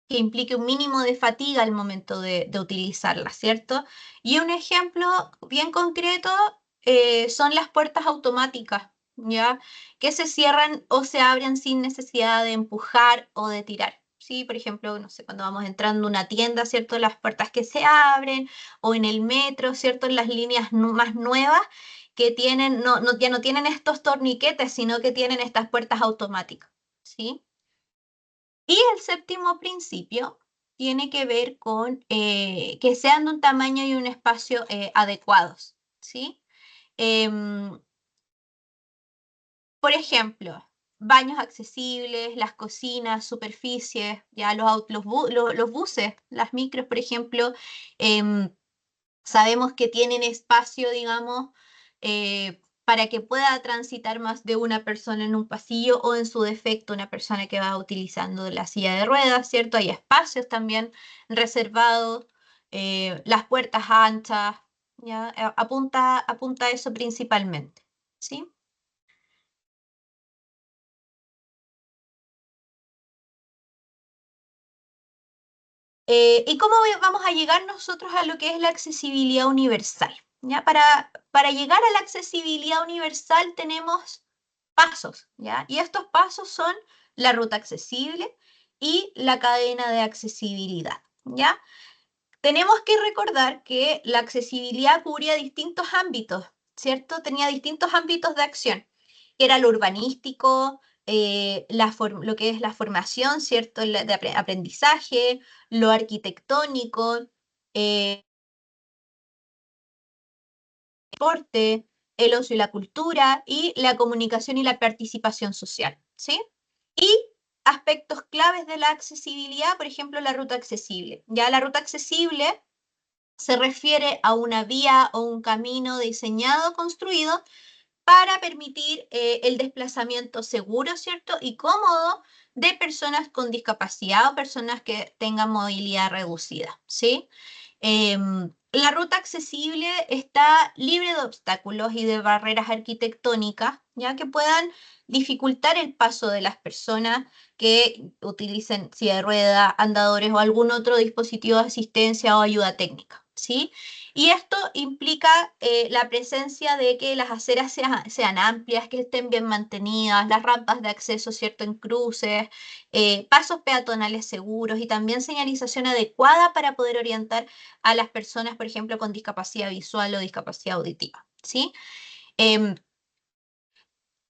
que implique un mínimo de fatiga al momento de utilizarla, ¿cierto? Y un ejemplo bien concreto son las puertas automáticas, ¿ya? Que se cierran o se abren sin necesidad de empujar o de tirar. Sí, por ejemplo, no sé, cuando vamos entrando a una tienda, ¿cierto? Las puertas que se abren, o en el metro, ¿cierto? En las líneas más nuevas que tienen, ya no tienen estos torniquetes, sino que tienen estas puertas automáticas, ¿sí? Y el séptimo principio tiene que ver con que sean de un tamaño y un espacio adecuados, ¿sí? Em, por ejemplo, baños accesibles, las cocinas, superficies, ya los buses, las micros, por ejemplo, em, sabemos que tienen espacio, digamos, para que pueda transitar más de una persona en un pasillo o en su defecto una persona que va utilizando la silla de ruedas, ¿cierto? Hay espacios también reservados, las puertas anchas, ¿ya? Apunta a eso principalmente, ¿sí? ¿Y cómo vamos a llegar nosotros a lo que es la accesibilidad universal? ¿Ya? Para llegar a la accesibilidad universal tenemos pasos, ¿ya? Y estos pasos son la ruta accesible y la cadena de accesibilidad, ¿ya? Tenemos que recordar que la accesibilidad cubría distintos ámbitos, ¿cierto? Tenía distintos ámbitos de acción, que era lo urbanístico, lo que es la formación, ¿cierto? De aprendizaje, lo arquitectónico, eh, deporte, el ocio y la cultura, y la comunicación y la participación social, ¿sí? Y aspectos claves de la accesibilidad, por ejemplo, la ruta accesible. Ya la ruta accesible se refiere a una vía o un camino diseñado, construido para permitir el desplazamiento seguro, ¿cierto? Y cómodo de personas con discapacidad o personas que tengan movilidad reducida, ¿sí? La ruta accesible está libre de obstáculos y de barreras arquitectónicas, ya que puedan dificultar el paso de las personas que utilicen silla de rueda, andadores o algún otro dispositivo de asistencia o ayuda técnica, ¿sí? Y esto implica la presencia de que las aceras sean amplias, que estén bien mantenidas, las rampas de acceso, ¿cierto?, en cruces, pasos peatonales seguros y también señalización adecuada para poder orientar a las personas, por ejemplo, con discapacidad visual o discapacidad auditiva, ¿sí? Em,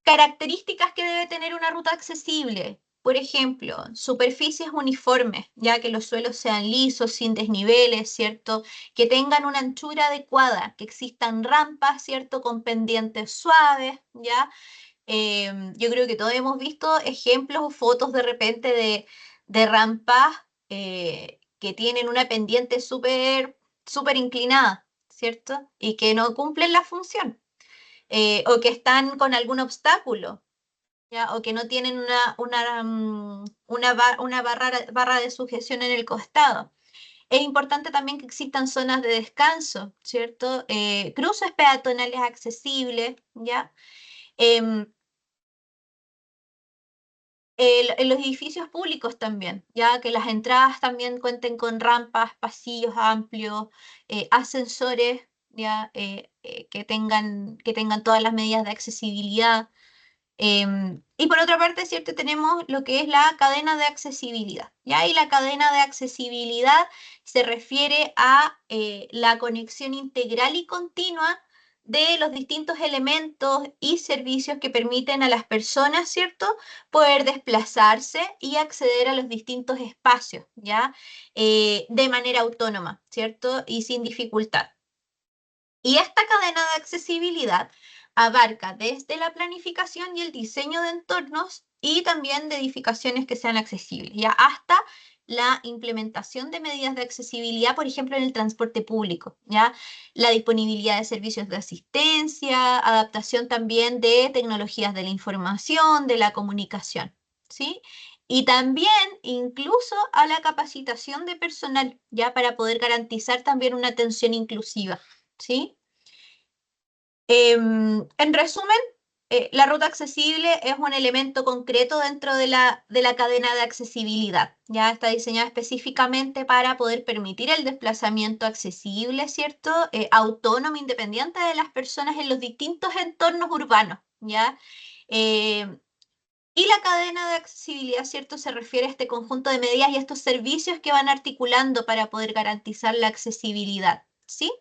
Características que debe tener una ruta accesible. Por ejemplo, superficies uniformes, ya que los suelos sean lisos, sin desniveles, ¿cierto? Que tengan una anchura adecuada, que existan rampas, ¿cierto? Con pendientes suaves, ¿ya? Yo creo que todos hemos visto ejemplos o fotos de repente de rampas que tienen una pendiente súper inclinada, ¿cierto? Y que no cumplen la función o que están con algún obstáculo, ¿ya? O que no tienen una barra de sujeción en el costado. Es importante también que existan zonas de descanso, ¿cierto? Cruces peatonales accesibles, ¿ya? Em, en los edificios públicos también, ya que las entradas también cuenten con rampas, pasillos amplios, ascensores, ya que tengan todas las medidas de accesibilidad. Y por otra parte, ¿cierto? Tenemos lo que es la cadena de accesibilidad. ¿Ya? Y la cadena de accesibilidad se refiere a la conexión integral y continua de los distintos elementos y servicios que permiten a las personas, ¿cierto?, poder desplazarse y acceder a los distintos espacios, ¿ya? De manera autónoma, ¿cierto? Y sin dificultad. Y esta cadena de accesibilidad abarca desde la planificación y el diseño de entornos y también de edificaciones que sean accesibles, ya hasta la implementación de medidas de accesibilidad, por ejemplo, en el transporte público, ya la disponibilidad de servicios de asistencia, adaptación también de tecnologías de la información, de la comunicación, ¿sí? Y también incluso a la capacitación de personal, ya para poder garantizar también una atención inclusiva. ¿Sí? En resumen, la ruta accesible es un elemento concreto dentro de la cadena de accesibilidad. Ya está diseñada específicamente para poder permitir el desplazamiento accesible, ¿cierto? Autónomo, independiente de las personas en los distintos entornos urbanos, ¿ya? Em, y la cadena de accesibilidad, ¿cierto? Se refiere a este conjunto de medidas y a estos servicios que van articulando para poder garantizar la accesibilidad, ¿sí?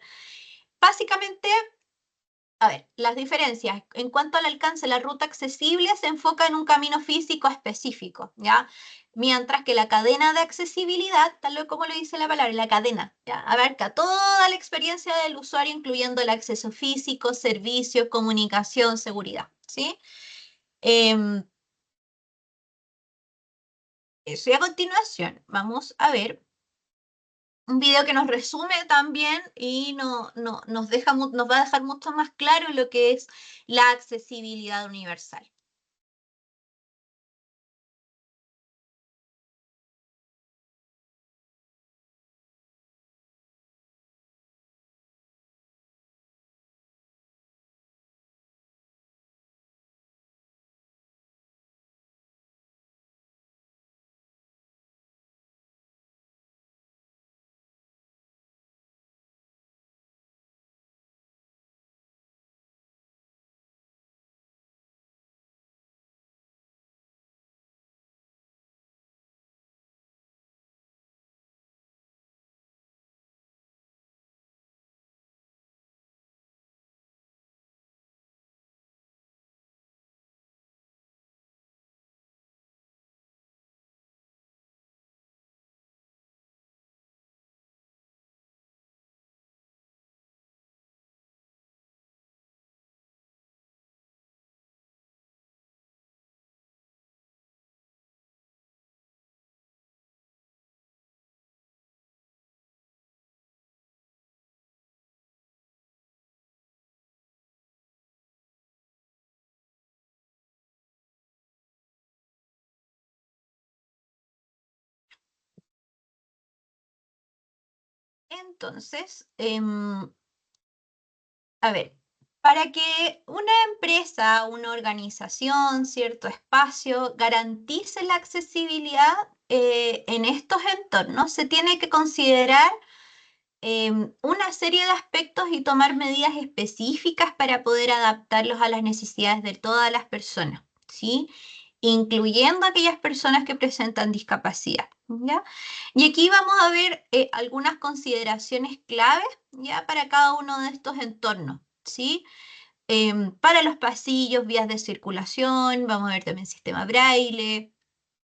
Básicamente, a ver, las diferencias. En cuanto al alcance, la ruta accesible se enfoca en un camino físico específico, ¿ya? Mientras que la cadena de accesibilidad, tal como lo dice la palabra, la cadena, ¿ya? Abarca toda la experiencia del usuario, incluyendo el acceso físico, servicios, comunicación, seguridad, ¿sí? Em, Eso. Y a continuación, vamos a ver un video que nos resume también y nos va a dejar mucho más claro lo que es la accesibilidad universal. Entonces, a ver, para que una empresa, una organización, cierto espacio, garantice la accesibilidad en estos entornos, se tiene que considerar una serie de aspectos y tomar medidas específicas para poder adaptarlos a las necesidades de todas las personas, ¿sí? Incluyendo aquellas personas que presentan discapacidad, ¿ya? Y aquí vamos a ver algunas consideraciones claves, ¿ya? Para cada uno de estos entornos, ¿sí? Para los pasillos, vías de circulación, vamos a ver también sistema braille,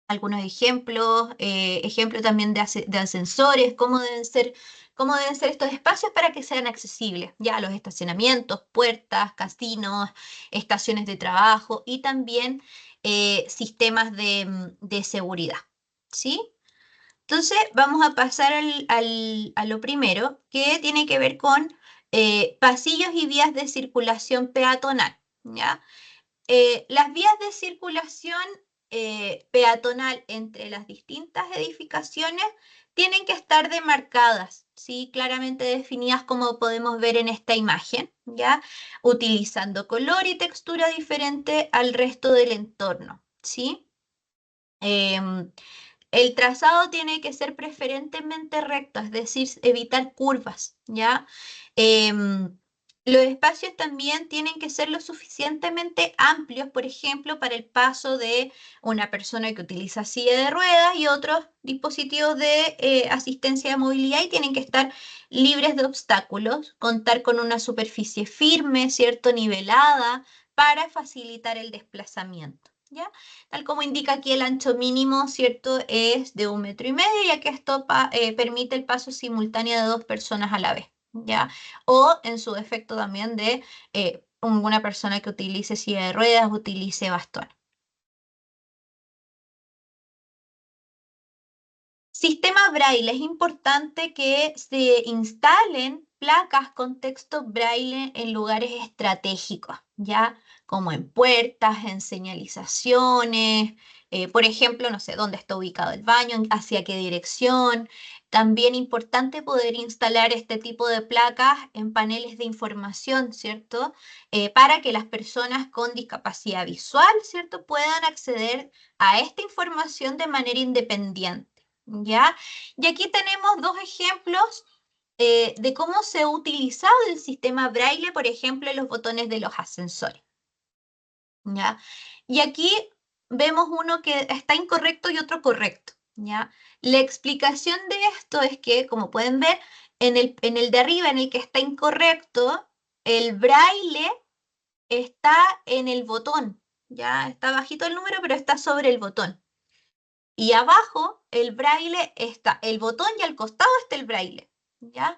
algunos ejemplos, ejemplos también de ascensores, cómo deben ser estos espacios para que sean accesibles, ya los estacionamientos, puertas, casinos, estaciones de trabajo y también sistemas de seguridad, ¿sí? Entonces vamos a pasar a lo primero, que tiene que ver con pasillos y vías de circulación peatonal, ¿ya? Las vías de circulación peatonal entre las distintas edificaciones tienen que estar demarcadas, ¿sí? Claramente definidas como podemos ver en esta imagen, ¿ya? Utilizando color y textura diferente al resto del entorno, ¿sí? Em, el trazado tiene que ser preferentemente recto, es decir, evitar curvas, ¿ya? Em, los espacios también tienen que ser lo suficientemente amplios, por ejemplo, para el paso de una persona que utiliza silla de ruedas y otros dispositivos de asistencia de movilidad y tienen que estar libres de obstáculos, contar con una superficie firme, ¿cierto? Nivelada para facilitar el desplazamiento, ¿ya? Tal como indica aquí el ancho mínimo, ¿cierto? Es de 1,5 metros, ya que esto permite el paso simultáneo de dos personas a la vez, ¿ya? O en su defecto también de una persona que utilice silla de ruedas, utilice bastón. Sistema braille. Es importante que se instalen placas con texto braille en lugares estratégicos, ¿ya? Como en puertas, en señalizaciones, por ejemplo, no sé dónde está ubicado el baño, hacia qué dirección. También importante poder instalar este tipo de placas en paneles de información, ¿cierto? Para que las personas con discapacidad visual, ¿cierto? Puedan acceder a esta información de manera independiente. ¿Ya? Y aquí tenemos dos ejemplos de cómo se ha utilizado el sistema braille, por ejemplo, en los botones de los ascensores. ¿Ya? Y aquí vemos uno que está incorrecto y otro correcto. ¿Ya? La explicación de esto es que, como pueden ver, en el de arriba, en el que está incorrecto, el braille está en el botón. ¿Ya? Está bajito el número, pero está sobre el botón. Y abajo el braille está el botón y al costado está el braille, ¿ya?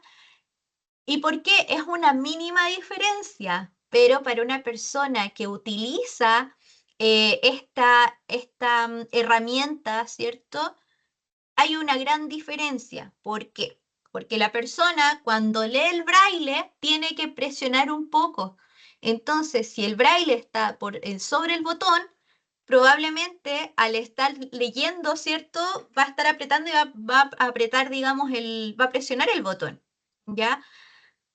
¿Y por qué? Es una mínima diferencia, pero para una persona que utiliza esta herramienta, ¿cierto? Hay una gran diferencia. ¿Por qué? Porque la persona cuando lee el braille tiene que presionar un poco. Entonces, si el braille está sobre el botón, probablemente al estar leyendo, ¿cierto? Va a estar apretando y va a apretar, digamos, va a presionar el botón, ¿ya?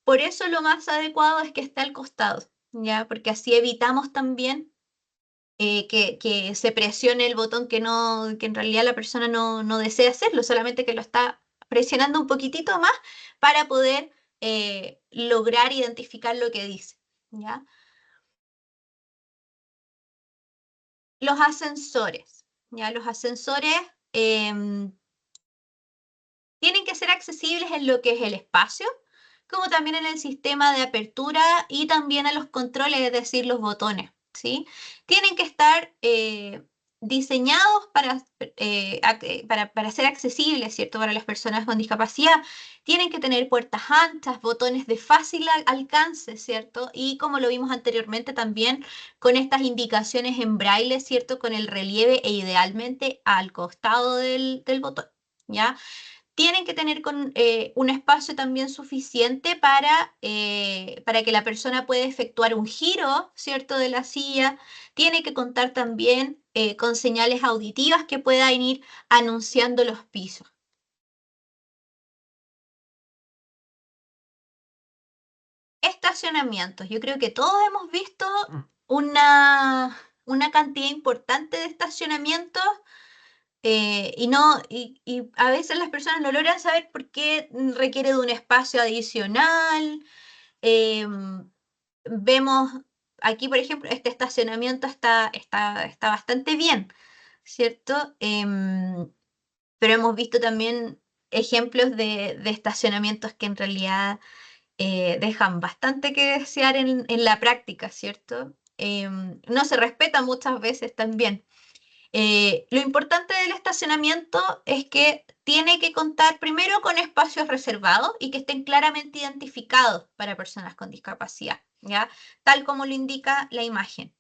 Por eso lo más adecuado es que esté al costado, ¿ya? Porque así evitamos también que se presione el botón que en realidad la persona no desea hacerlo, solamente que lo está presionando un poquitito más para poder lograr identificar lo que dice, ¿ya? Los ascensores, ¿ya? Los ascensores em, tienen que ser accesibles en lo que es el espacio, como también en el sistema de apertura y también en los controles, es decir, los botones, ¿sí? Tienen que estar diseñados para ser accesibles, ¿cierto? Para las personas con discapacidad. Tienen que tener puertas anchas, botones de fácil alcance, ¿cierto? Y como lo vimos anteriormente también con estas indicaciones en braille, ¿cierto? Con el relieve e idealmente al costado del botón, ¿ya? Tienen que tener un espacio también suficiente para que la persona pueda efectuar un giro, ¿cierto?, de la silla. Tiene que contar también con señales auditivas que puedan ir anunciando los pisos. Estacionamientos. Yo creo que todos hemos visto una cantidad importante de estacionamientos y a veces las personas no logran saber por qué requiere de un espacio adicional. Vemos aquí, por ejemplo, este estacionamiento está bastante bien, ¿cierto? Pero hemos visto también ejemplos de estacionamientos que en realidad dejan bastante que desear en la práctica, ¿cierto? No se respeta muchas veces también. Lo importante del estacionamiento es que tiene que contar primero con espacios reservados y que estén claramente identificados para personas con discapacidad, ¿ya? Tal como lo indica la imagen.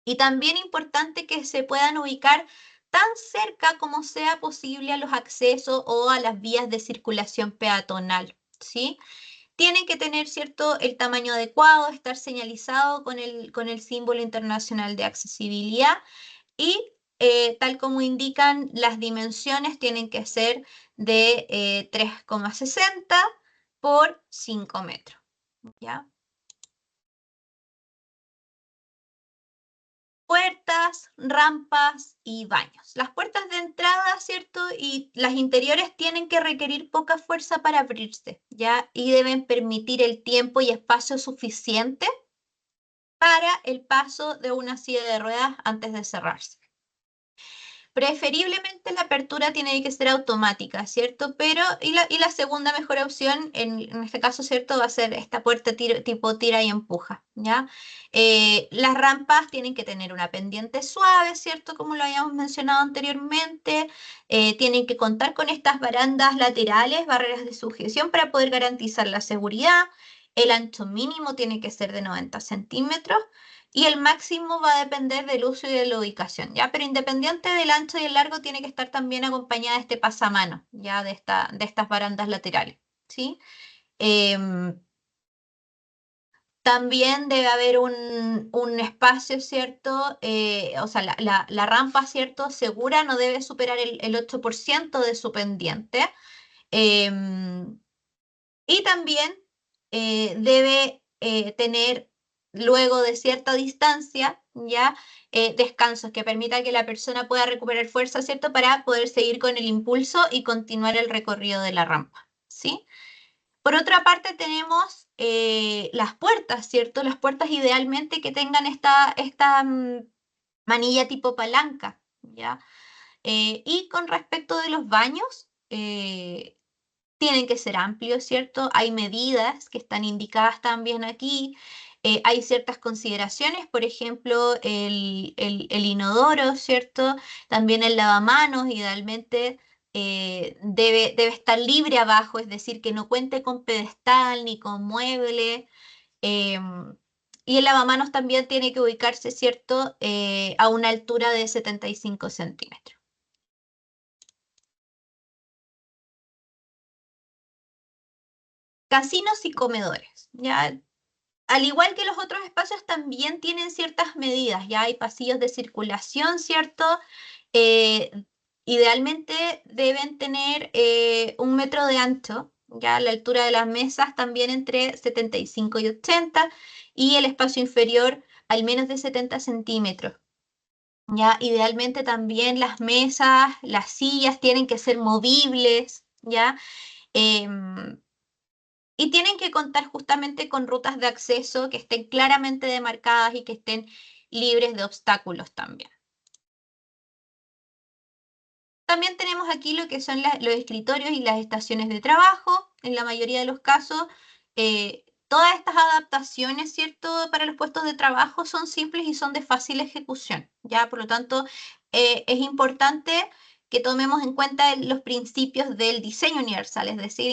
Y también importante que se puedan ubicar tan cerca como sea posible a los accesos o a las vías de circulación peatonal, ¿sí? Tienen que tener, ¿cierto?, el tamaño adecuado, estar señalizado con el símbolo internacional de accesibilidad y tal como indican las dimensiones tienen que ser de 3,60 por 5 metros, ¿ya? Puertas, rampas y baños. Las puertas de entrada, ¿cierto? Y las interiores tienen que requerir poca fuerza para abrirse, ¿ya? Y deben permitir el tiempo y espacio suficiente para el paso de una silla de ruedas antes de cerrarse. Preferiblemente la apertura tiene que ser automática, ¿cierto? Pero, y la segunda mejor opción, en este caso, ¿cierto? Va a ser esta puerta tipo tira y empuja, ¿ya? Las rampas tienen que tener una pendiente suave, ¿cierto? Como lo habíamos mencionado anteriormente. Tienen que contar con estas barandas laterales, barreras de sujeción para poder garantizar la seguridad. El ancho mínimo tiene que ser de 90 centímetros y el máximo va a depender del uso y de la ubicación, ¿ya? Pero independiente del ancho y el largo, tiene que estar también acompañada de este pasamano, ¿ya? De estas barandas laterales, ¿sí? Em, También debe haber un espacio, ¿cierto? O sea, la rampa, ¿cierto? Segura no debe superar el 8% de su pendiente. Em, y también debe tener, luego de cierta distancia, ya descansos que permitan que la persona pueda recuperar fuerza, ¿cierto? Para poder seguir con el impulso y continuar el recorrido de la rampa, ¿sí? Por otra parte tenemos las puertas, ¿cierto? Las puertas idealmente que tengan esta manilla tipo palanca, ¿ya? Y con respecto de los baños, tienen que ser amplios, ¿cierto? Hay medidas que están indicadas también aquí. Hay ciertas consideraciones, por ejemplo, el inodoro, ¿cierto? También el lavamanos, idealmente debe estar libre abajo, es decir, que no cuente con pedestal ni con mueble. em, y el lavamanos también tiene que ubicarse, ¿cierto? A una altura de 75 centímetros. Casinos y comedores, ¿ya? Al igual que los otros espacios, también tienen ciertas medidas, ya hay pasillos de circulación, ¿cierto? Eh, Idealmente deben tener 1 metro de ancho, ya la altura de las mesas también entre 75 y 80, y el espacio inferior al menos de 70 centímetros. Ya, idealmente también las mesas, las sillas tienen que ser movibles, ¿ya? Em, y tienen que contar justamente con rutas de acceso que estén claramente demarcadas y que estén libres de obstáculos también. También tenemos aquí lo que son los escritorios y las estaciones de trabajo. En la mayoría de los casos, todas estas adaptaciones, ¿cierto?, para los puestos de trabajo son simples y son de fácil ejecución, ¿ya? Por lo tanto, es importante que tomemos en cuenta los principios del diseño universal, es decir,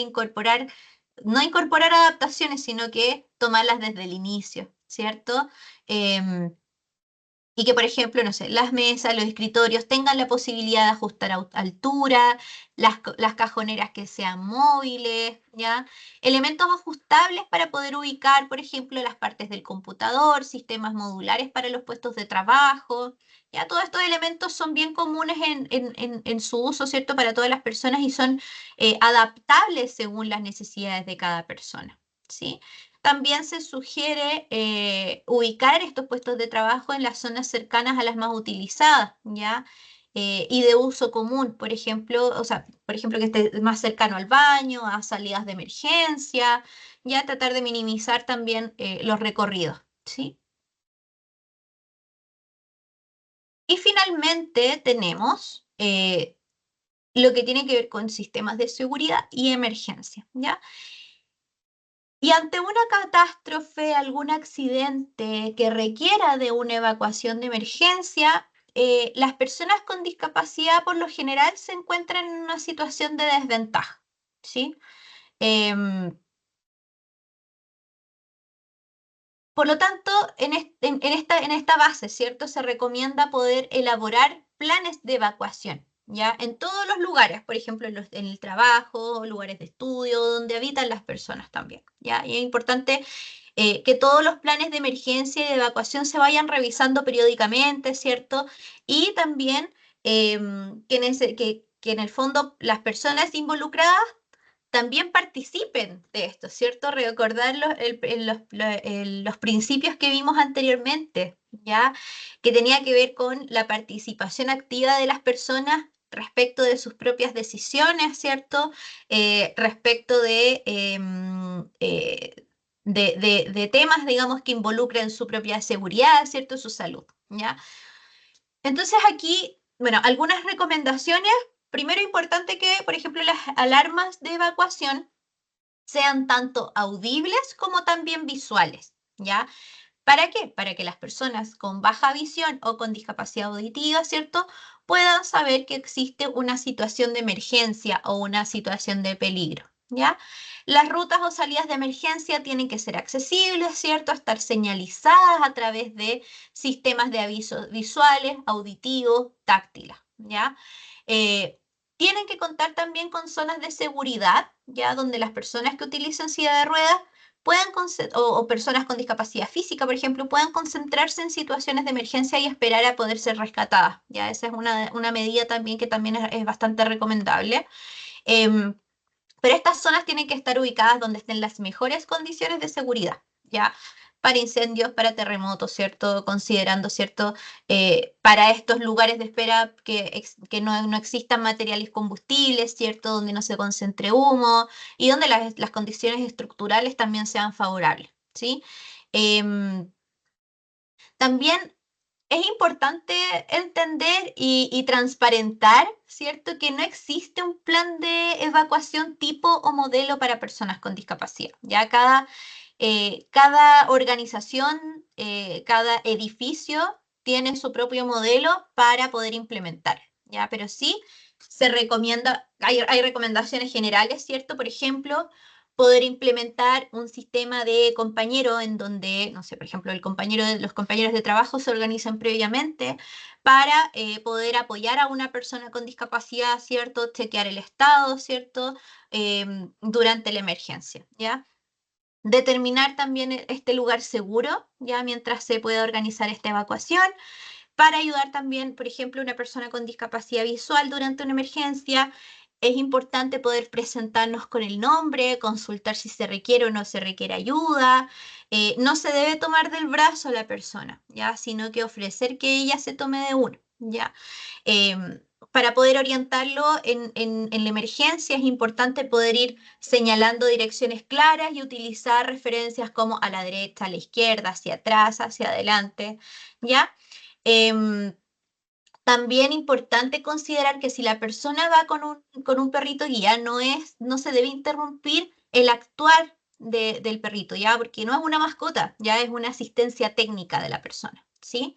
no incorporar adaptaciones, sino que tomarlas desde el inicio, ¿cierto? Em, y que, por ejemplo, no sé, las mesas, los escritorios tengan la posibilidad de ajustar altura, las cajoneras que sean móviles, ¿ya? Elementos ajustables para poder ubicar, por ejemplo, las partes del computador, sistemas modulares para los puestos de trabajo, ¿ya? Todos estos elementos son bien comunes en su uso, ¿cierto? Para todas las personas y son adaptables según las necesidades de cada persona, ¿sí? También se sugiere ubicar estos puestos de trabajo en las zonas cercanas a las más utilizadas, ¿ya? y de uso común, por ejemplo, o sea, por ejemplo, que esté más cercano al baño, a salidas de emergencia, ya tratar de minimizar también los recorridos, ¿sí? Y finalmente tenemos lo que tiene que ver con sistemas de seguridad y emergencia, ¿ya? Y ante una catástrofe, algún accidente que requiera de una evacuación de emergencia, las personas con discapacidad por lo general se encuentran en una situación de desventaja, ¿sí? Em, por lo tanto, en esta base, ¿cierto? Se recomienda poder elaborar planes de evacuación, ¿ya? En todos los lugares, por ejemplo, en el trabajo, lugares de estudio, donde habitan las personas también, ¿ya? Y es importante que todos los planes de emergencia y de evacuación se vayan revisando periódicamente, ¿cierto? Y también que en el fondo las personas involucradas también participen de esto, ¿cierto? Recordar los principios que vimos anteriormente, ¿ya? Que tenía que ver con la participación activa de las personas respecto de sus propias decisiones, ¿cierto? Respecto de temas, digamos, que involucren su propia seguridad, ¿cierto? Su salud, ¿ya? Entonces aquí, bueno, algunas recomendaciones. Primero, importante que, por ejemplo, las alarmas de evacuación sean tanto audibles como también visuales, ¿ya? ¿Para qué? Para que las personas con baja visión o con discapacidad auditiva, ¿cierto? Puedan saber que existe una situación de emergencia o una situación de peligro, ¿ya? Las rutas o salidas de emergencia tienen que ser accesibles, ¿cierto? Estar señalizadas a través de sistemas de avisos visuales, auditivos, táctiles, ¿ya? Eh, Tienen que contar también con zonas de seguridad, ¿ya? Donde las personas que utilizan silla de ruedas o personas con discapacidad física, por ejemplo, puedan concentrarse en situaciones de emergencia y esperar a poder ser rescatadas. Ya, esa es una medida también que también es bastante recomendable. Em, pero estas zonas tienen que estar ubicadas donde estén las mejores condiciones de seguridad, ¿ya? Para incendios, para terremotos, ¿cierto? Considerando, ¿cierto? Para estos lugares de espera que no existan materiales combustibles, ¿cierto? Donde no se concentre humo y donde las condiciones estructurales también sean favorables, ¿sí? Em, También es importante entender y transparentar, ¿cierto? Que no existe un plan de evacuación tipo o modelo para personas con discapacidad. Ya cada organización, cada edificio tiene su propio modelo para poder implementar, ¿ya? Pero sí se recomienda, hay recomendaciones generales, ¿cierto? Por ejemplo, poder implementar un sistema de compañero en donde, no sé, por ejemplo, los compañeros de trabajo se organizan previamente para poder apoyar a una persona con discapacidad, ¿cierto? Chequear el estado, ¿cierto? Durante la emergencia, ¿ya? Determinar también este lugar seguro, ¿ya? Mientras se pueda organizar esta evacuación para ayudar también, por ejemplo, a una persona con discapacidad visual durante una emergencia. Es importante poder presentarnos con el nombre, consultar si se requiere o no se requiere ayuda. No se debe tomar del brazo a la persona, ¿ya? Sino que ofrecer que ella se tome de uno, ¿ya? Para poder orientarlo en la emergencia es importante poder ir señalando direcciones claras y utilizar referencias como a la derecha, a la izquierda, hacia atrás, hacia adelante, ¿ya? Em, También importante considerar que si la persona va con un perrito guía, no se debe interrumpir el actuar del perrito, ¿ya? Porque no es una mascota, ya es una asistencia técnica de la persona, ¿sí?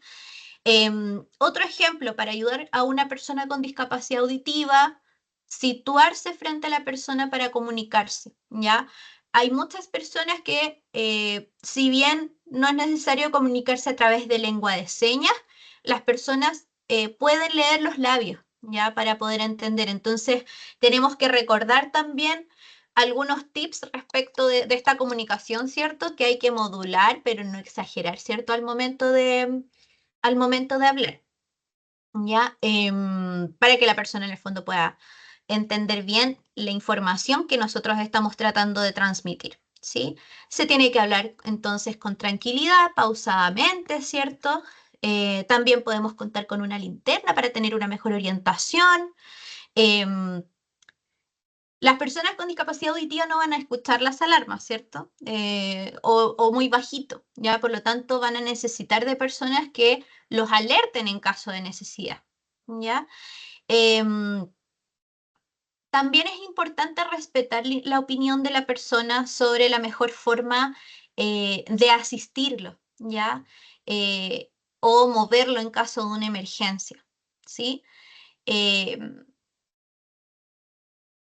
Otro ejemplo para ayudar a una persona con discapacidad auditiva, situarse frente a la persona para comunicarse, ¿ya? Hay muchas personas que, si bien no es necesario comunicarse a través de lengua de señas, las personas pueden leer los labios, ¿ya? Para poder entender. Entonces, tenemos que recordar también algunos tips respecto de esta comunicación, ¿cierto? Que hay que modular, pero no exagerar, ¿cierto? Al momento de hablar, ¿ya? Para que la persona en el fondo pueda entender bien la información que nosotros estamos tratando de transmitir, ¿sí? Se tiene que hablar entonces con tranquilidad, pausadamente, ¿cierto? También podemos contar con una linterna para tener una mejor orientación. Em, las personas con discapacidad auditiva no van a escuchar las alarmas, ¿cierto? O muy bajito, ¿ya? Por lo tanto, van a necesitar de personas que los alerten en caso de necesidad, ¿ya? Em, También es importante respetar la opinión de la persona sobre la mejor forma de asistirlo, ¿ya? Eh, o moverlo en caso de una emergencia, ¿sí? Em,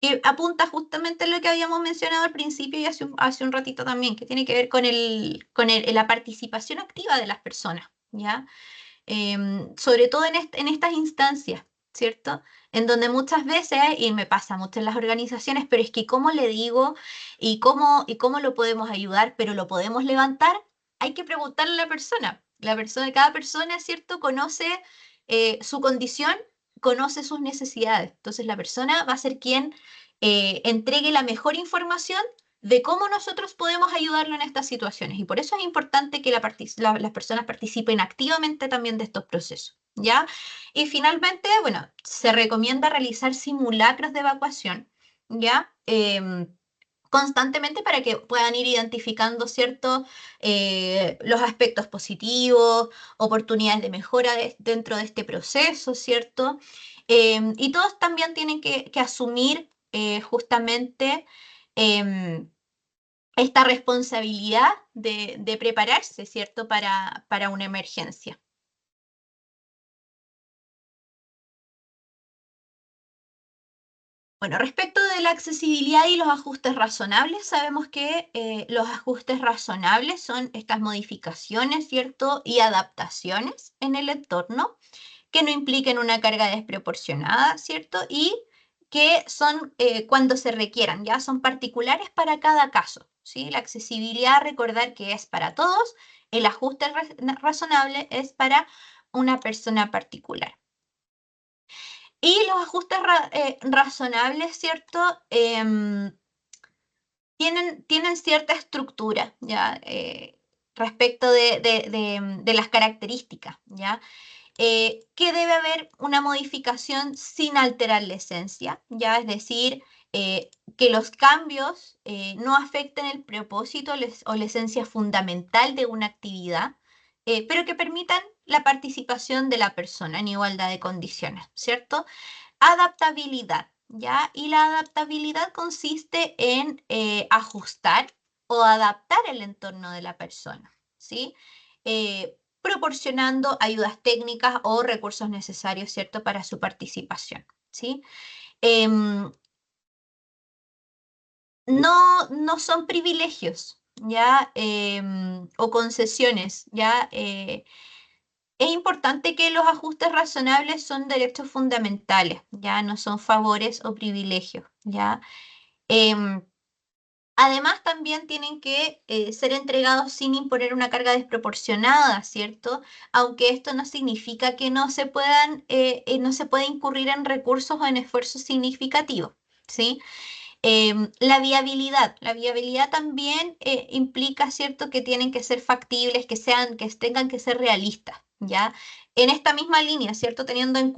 que apunta justamente a lo que habíamos mencionado al principio y hace un ratito también, que tiene que ver con la participación activa de las personas, ¿ya? Sobre todo en estas instancias, ¿cierto? En donde muchas veces, y me pasa mucho en las organizaciones, pero es que cómo le digo y cómo lo podemos ayudar, pero lo podemos levantar, hay que preguntarle a la persona. Cada persona, ¿cierto? Conoce su condición, conoce sus necesidades. Entonces la persona va a ser quien entregue la mejor información de cómo nosotros podemos ayudarlo en estas situaciones. Y por eso es importante que las personas participen activamente también de estos procesos, ¿ya? Y finalmente, bueno, se recomienda realizar simulacros de evacuación, ¿ya? Constantemente para que puedan ir identificando, ¿cierto? Los aspectos positivos, oportunidades de mejora dentro de este proceso, ¿cierto? Y todos también tienen que asumir justamente em, esta responsabilidad de prepararse, ¿cierto? Para una emergencia. Bueno, respecto de la accesibilidad y los ajustes razonables, sabemos que los ajustes razonables son estas modificaciones, ¿cierto? Y adaptaciones en el entorno que no impliquen una carga desproporcionada, ¿cierto? Y que son cuando se requieran, ya son particulares para cada caso, ¿sí? La accesibilidad, recordar que es para todos, el ajuste razonable es para una persona particular. Y los ajustes razonables, ¿cierto? Tienen cierta estructura, ¿ya? Respecto de las características, ¿ya? Que debe haber una modificación sin alterar la esencia, ¿ya? Es decir, que los cambios no afecten el propósito o la esencia fundamental de una actividad, pero que permitan la participación de la persona en igualdad de condiciones, ¿cierto? Adaptabilidad, ¿ya? Y la adaptabilidad consiste en ajustar o adaptar el entorno de la persona, ¿sí? Proporcionando ayudas técnicas o recursos necesarios, ¿cierto?, para su participación, ¿sí? Em, no son privilegios, ¿ya? O concesiones, ¿ya? Es importante que los ajustes razonables son derechos fundamentales, ¿ya? No son favores o privilegios, ¿ya? Em, Además, también tienen que ser entregados sin imponer una carga desproporcionada, ¿cierto? Aunque esto no significa que no se pueda incurrir en recursos o en esfuerzos significativos, ¿sí? La viabilidad también implica, ¿cierto?, que tienen que ser factibles, que tengan que ser realistas, ¿ya? En esta misma línea, ¿cierto?, teniendo en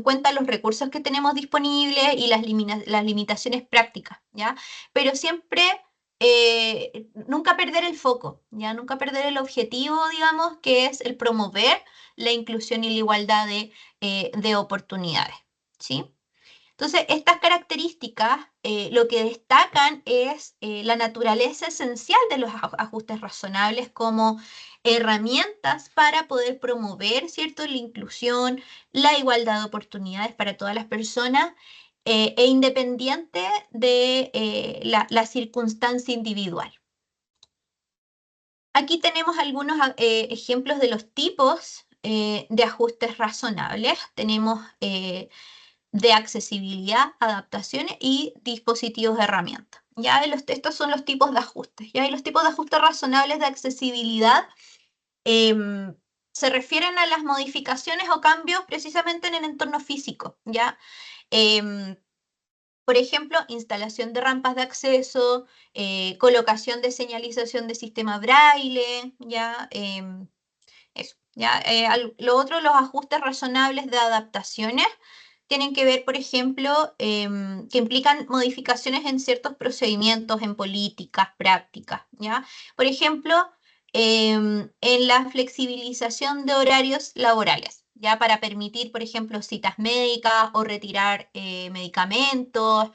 cuenta los recursos que tenemos disponibles y las limitaciones prácticas, ¿ya? Pero siempre, nunca perder el foco, ¿ya? Nunca perder el objetivo, digamos, que es el promover la inclusión y la igualdad de oportunidades, ¿sí? Entonces, estas características lo que destacan es la naturaleza esencial de los ajustes razonables como herramientas para poder promover, ¿cierto?, la inclusión, la igualdad de oportunidades para todas las personas e independiente de la circunstancia individual. Aquí tenemos algunos ejemplos de los tipos de ajustes razonables. Tenemos de accesibilidad, adaptaciones y dispositivos de herramienta. ¿Ya? Estos son los tipos de ajustes. ¿Ya? Y los tipos de ajustes razonables de accesibilidad se refieren a las modificaciones o cambios precisamente en el entorno físico. ¿Ya? Em, por ejemplo, instalación de rampas de acceso, colocación de señalización de sistema braille, ¿ya? Eso. ¿ya? Lo otro, los ajustes razonables de adaptaciones, tienen que ver, por ejemplo, que implican modificaciones en ciertos procedimientos, en políticas, prácticas, ¿ya? Por ejemplo, en la flexibilización de horarios laborales, ¿ya? Para permitir, por ejemplo, citas médicas o retirar medicamentos,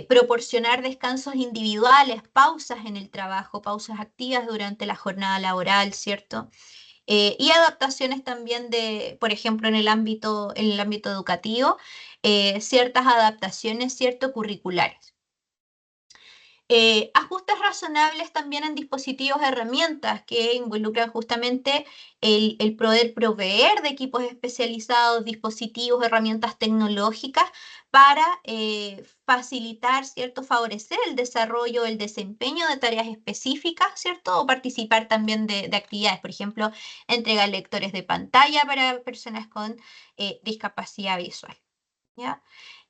proporcionar descansos individuales, pausas en el trabajo, pausas activas durante la jornada laboral, ¿cierto? Y adaptaciones también de, por ejemplo, en el ámbito educativo, ciertas adaptaciones, ¿cierto? Curriculares. Ajustes razonables también en dispositivos, herramientas que involucran justamente el poder proveer de equipos especializados, dispositivos, herramientas tecnológicas para facilitar, ¿cierto? Favorecer el desarrollo, el desempeño de tareas específicas, ¿cierto? O participar también de actividades, por ejemplo, entregar lectores de pantalla para personas con discapacidad visual, ¿ya?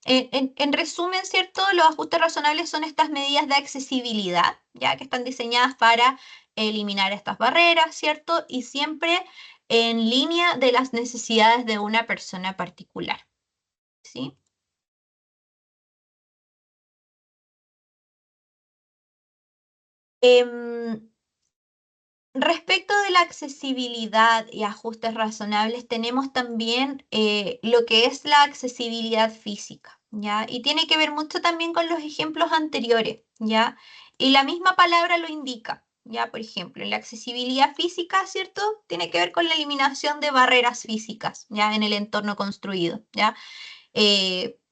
En resumen, ¿cierto? Los ajustes razonables son estas medidas de accesibilidad, ya que están diseñadas para eliminar estas barreras, ¿cierto? Y siempre en línea de las necesidades de una persona particular, ¿sí? Em, Respecto de la accesibilidad y ajustes razonables, tenemos también lo que es la accesibilidad física, ¿ya? Y tiene que ver mucho también con los ejemplos anteriores, ¿ya? Y la misma palabra lo indica, ¿ya? Por ejemplo, la accesibilidad física, ¿cierto? Tiene que ver con la eliminación de barreras físicas, ¿ya? En el entorno construido, ¿ya?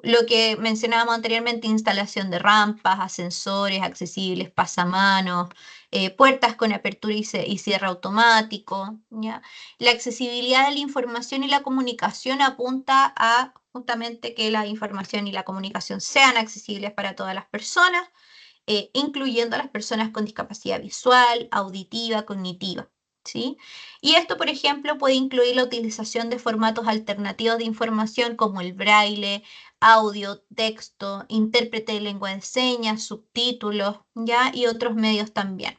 Lo que mencionábamos anteriormente, instalación de rampas, ascensores accesibles, pasamanos, puertas con apertura y cierre automático, ¿ya? La accesibilidad de la información y la comunicación apunta a justamente que la información y la comunicación sean accesibles para todas las personas, incluyendo a las personas con discapacidad visual, auditiva, cognitiva. ¿Sí? Y esto, por ejemplo, puede incluir la utilización de formatos alternativos de información como el braille, audio, texto, intérprete de lengua de señas, subtítulos, ¿ya? Y otros medios también.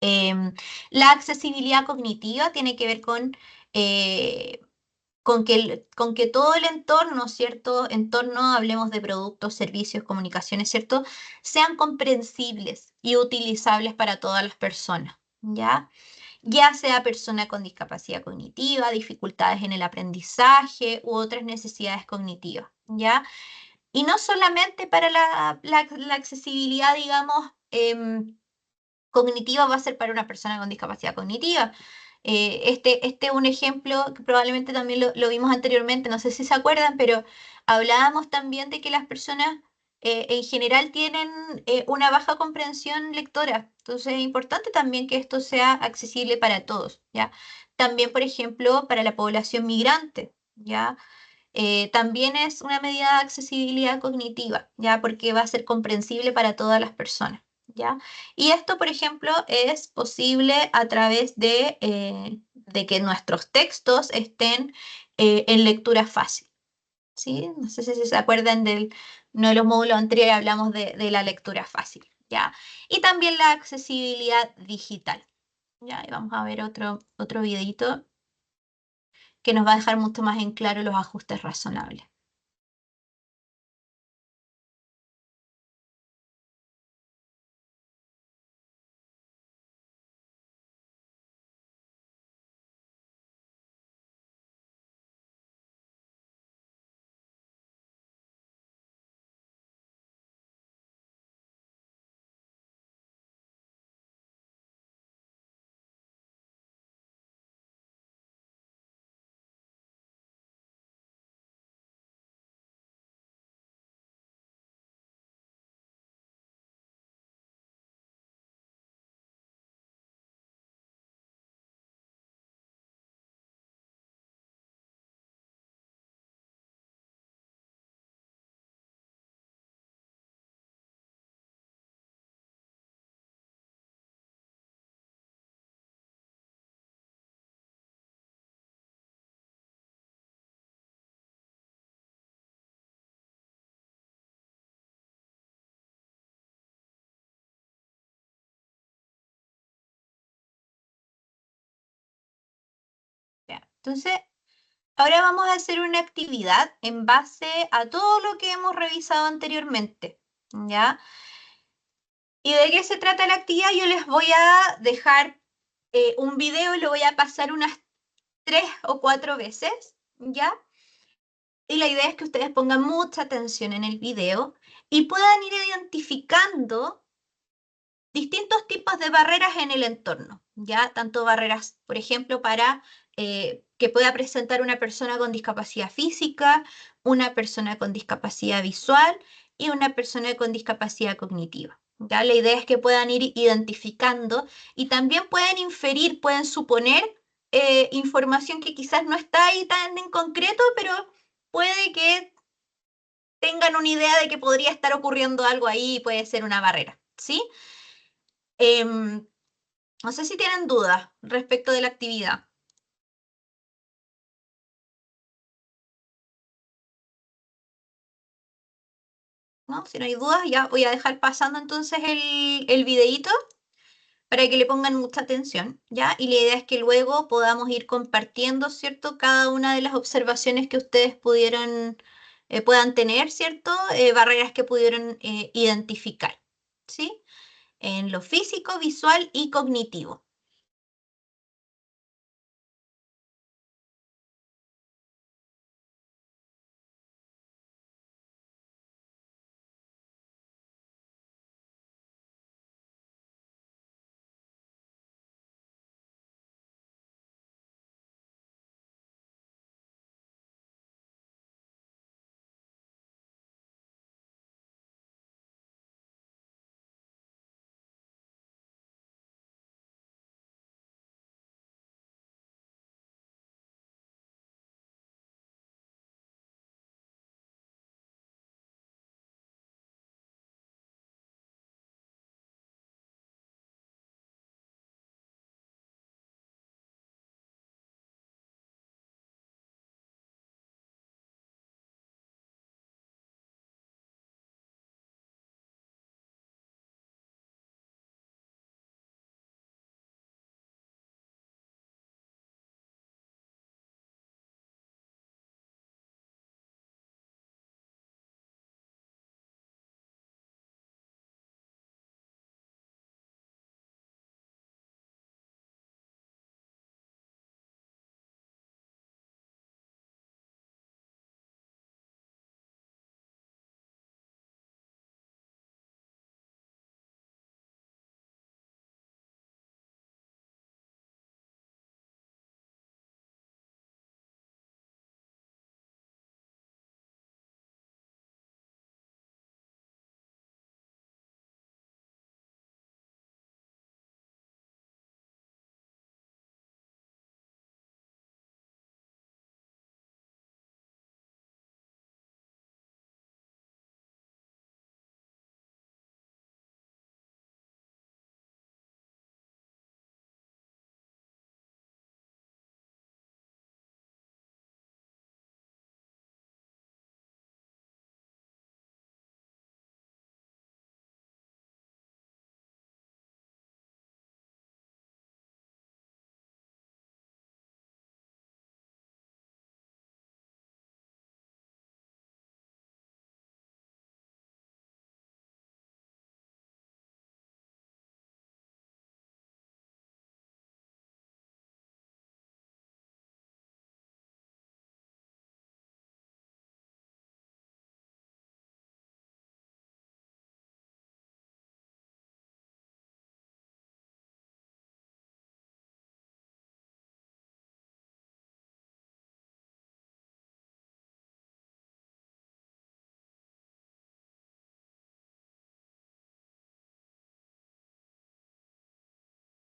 Em, la accesibilidad cognitiva tiene que ver eh, con que todo el entorno, ¿cierto? Entorno, hablemos de productos, servicios, comunicaciones, ¿cierto? Sean comprensibles y utilizables para todas las personas, ¿ya? Ya sea persona con discapacidad cognitiva, dificultades en el aprendizaje u otras necesidades cognitivas, ¿ya? Y no solamente para la accesibilidad, digamos, cognitiva va a ser para una persona con discapacidad cognitiva. Este es un ejemplo que probablemente también lo vimos anteriormente, no sé si se acuerdan, pero hablábamos también de que las personas en general tienen una baja comprensión lectora. Entonces es importante también que esto sea accesible para todos, ¿ya? También, por ejemplo, para la población migrante, ¿ya? También es una medida de accesibilidad cognitiva, ¿ya? Porque va a ser comprensible para todas las personas, ¿ya? Y esto, por ejemplo, es posible a través de que nuestros textos estén en lectura fácil, ¿sí? No sé si se acuerdan del uno de los módulos anteriores, hablamos de la lectura fácil, ¿ya? Y también la accesibilidad digital, ¿ya? Y vamos a ver otro videito que nos va a dejar mucho más en claro los ajustes razonables. Entonces, ahora vamos a hacer una actividad en base a todo lo que hemos revisado anteriormente, ¿ya? ¿Y de qué se trata la actividad? Yo les voy a dejar un video, lo voy a pasar unas 3 o 4 veces, ¿ya? Y la idea es que ustedes pongan mucha atención en el video y puedan ir identificando distintos tipos de barreras en el entorno, ¿ya? Tanto barreras, por ejemplo, para que pueda presentar una persona con discapacidad física, una persona con discapacidad visual y una persona con discapacidad cognitiva. ¿Ya? La idea es que puedan ir identificando y también pueden inferir, pueden suponer información que quizás no está ahí tan en concreto, pero puede que tengan una idea de que podría estar ocurriendo algo ahí y puede ser una barrera, ¿sí? Em, no sé si tienen dudas respecto de la actividad, ¿no? Si no hay dudas, ya voy a dejar pasando entonces el videíto para que le pongan mucha atención, ¿ya? Y la idea es que luego podamos ir compartiendo, ¿cierto? Cada una de las observaciones que ustedes puedan tener, ¿cierto? Barreras que pudieron identificar, ¿sí? En lo físico, visual y cognitivo.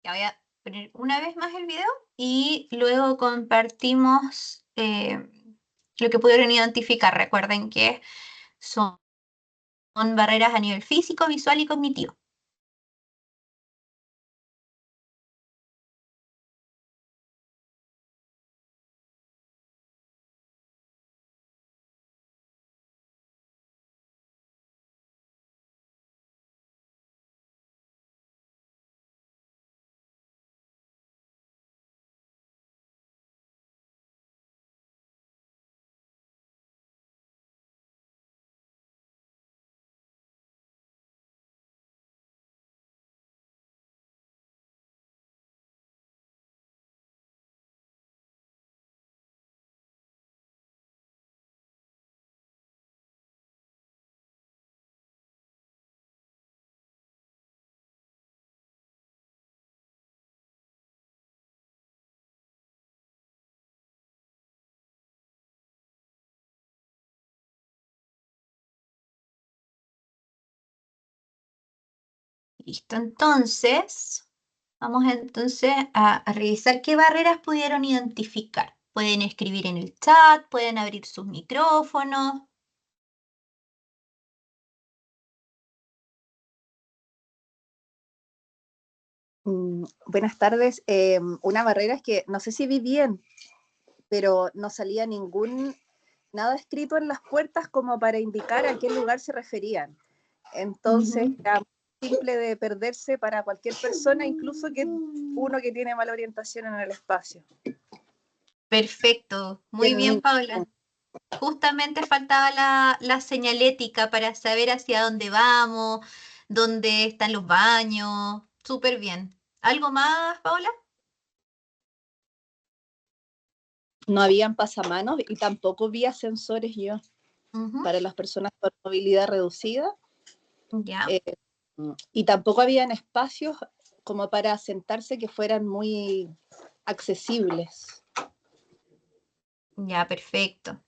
Ya voy a poner una vez más el video y luego compartimos lo que pudieron identificar. Recuerden que son barreras a nivel físico, visual y cognitivo. Listo, entonces, vamos entonces a revisar qué barreras pudieron identificar. Pueden escribir en el chat, pueden abrir sus micrófonos. Buenas tardes. Una barrera es que no sé si vi bien, pero no salía nada escrito en las puertas como para indicar a qué lugar se referían. Entonces, Ujú. era muy simple de perderse para cualquier persona, incluso que uno que tiene mala orientación en el espacio. Perfecto, muy En bien, mi- Paula. Justamente faltaba la señalética para saber hacia dónde vamos, dónde están los baños. Súper bien. ¿Algo más, Paula? no habían pasamanos y tampoco vi ascensores yo Ujú. para las personas con movilidad reducida. Ya, Eh, y tampoco habían espacios como para sentarse que fueran muy accesibles. ya, perfecto.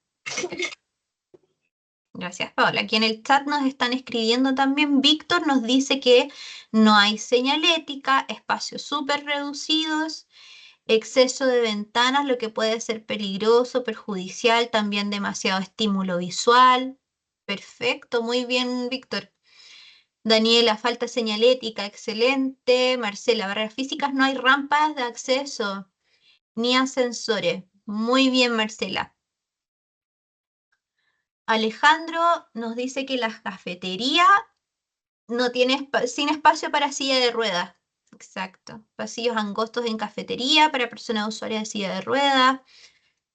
Gracias, Paola. Aquí en el chat nos están escribiendo también. Víctor nos dice que no hay señalética, espacios súper reducidos, exceso de ventanas, lo que puede ser peligroso, perjudicial, también demasiado estímulo visual. Perfecto, muy bien, Víctor. Daniela, falta señalética, excelente. Marcela, barreras físicas, no hay rampas de acceso ni ascensores. Muy bien, Marcela. Alejandro nos dice que la cafetería no tiene sin espacio para silla de ruedas. Exacto. Pasillos angostos en cafetería para personas usuarias de silla de ruedas.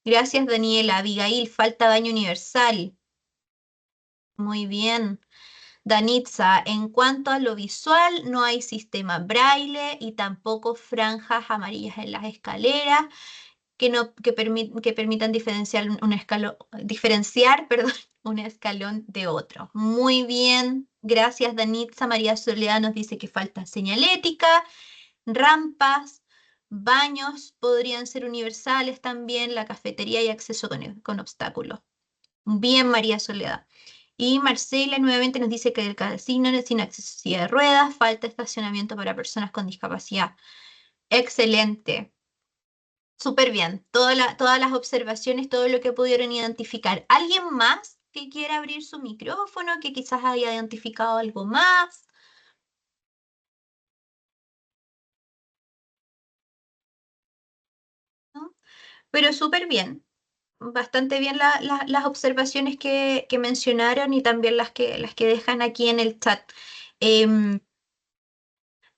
Gracias, Daniela. Abigail, falta baño universal. Muy bien. Danitza, en cuanto a lo visual, no hay sistema braille y tampoco franjas amarillas en las escaleras que, no, que permitan diferenciar, perdón, un escalón de otro. Muy bien, gracias Danitza. María Soledad nos dice que falta señalética, rampas, baños podrían ser universales también, la cafetería y acceso con obstáculos. Bien, María Soledad. Y Marcela nuevamente nos dice que el casino es sin acceso a silla de ruedas, falta estacionamiento para personas con discapacidad. Excelente. Súper bien. Todas las observaciones, todo lo que pudieron identificar. ¿Alguien más que quiera abrir su micrófono, que quizás haya identificado algo más? ¿No? Pero súper bien. Bastante bien las observaciones que mencionaron y también las que dejan aquí en el chat. Em,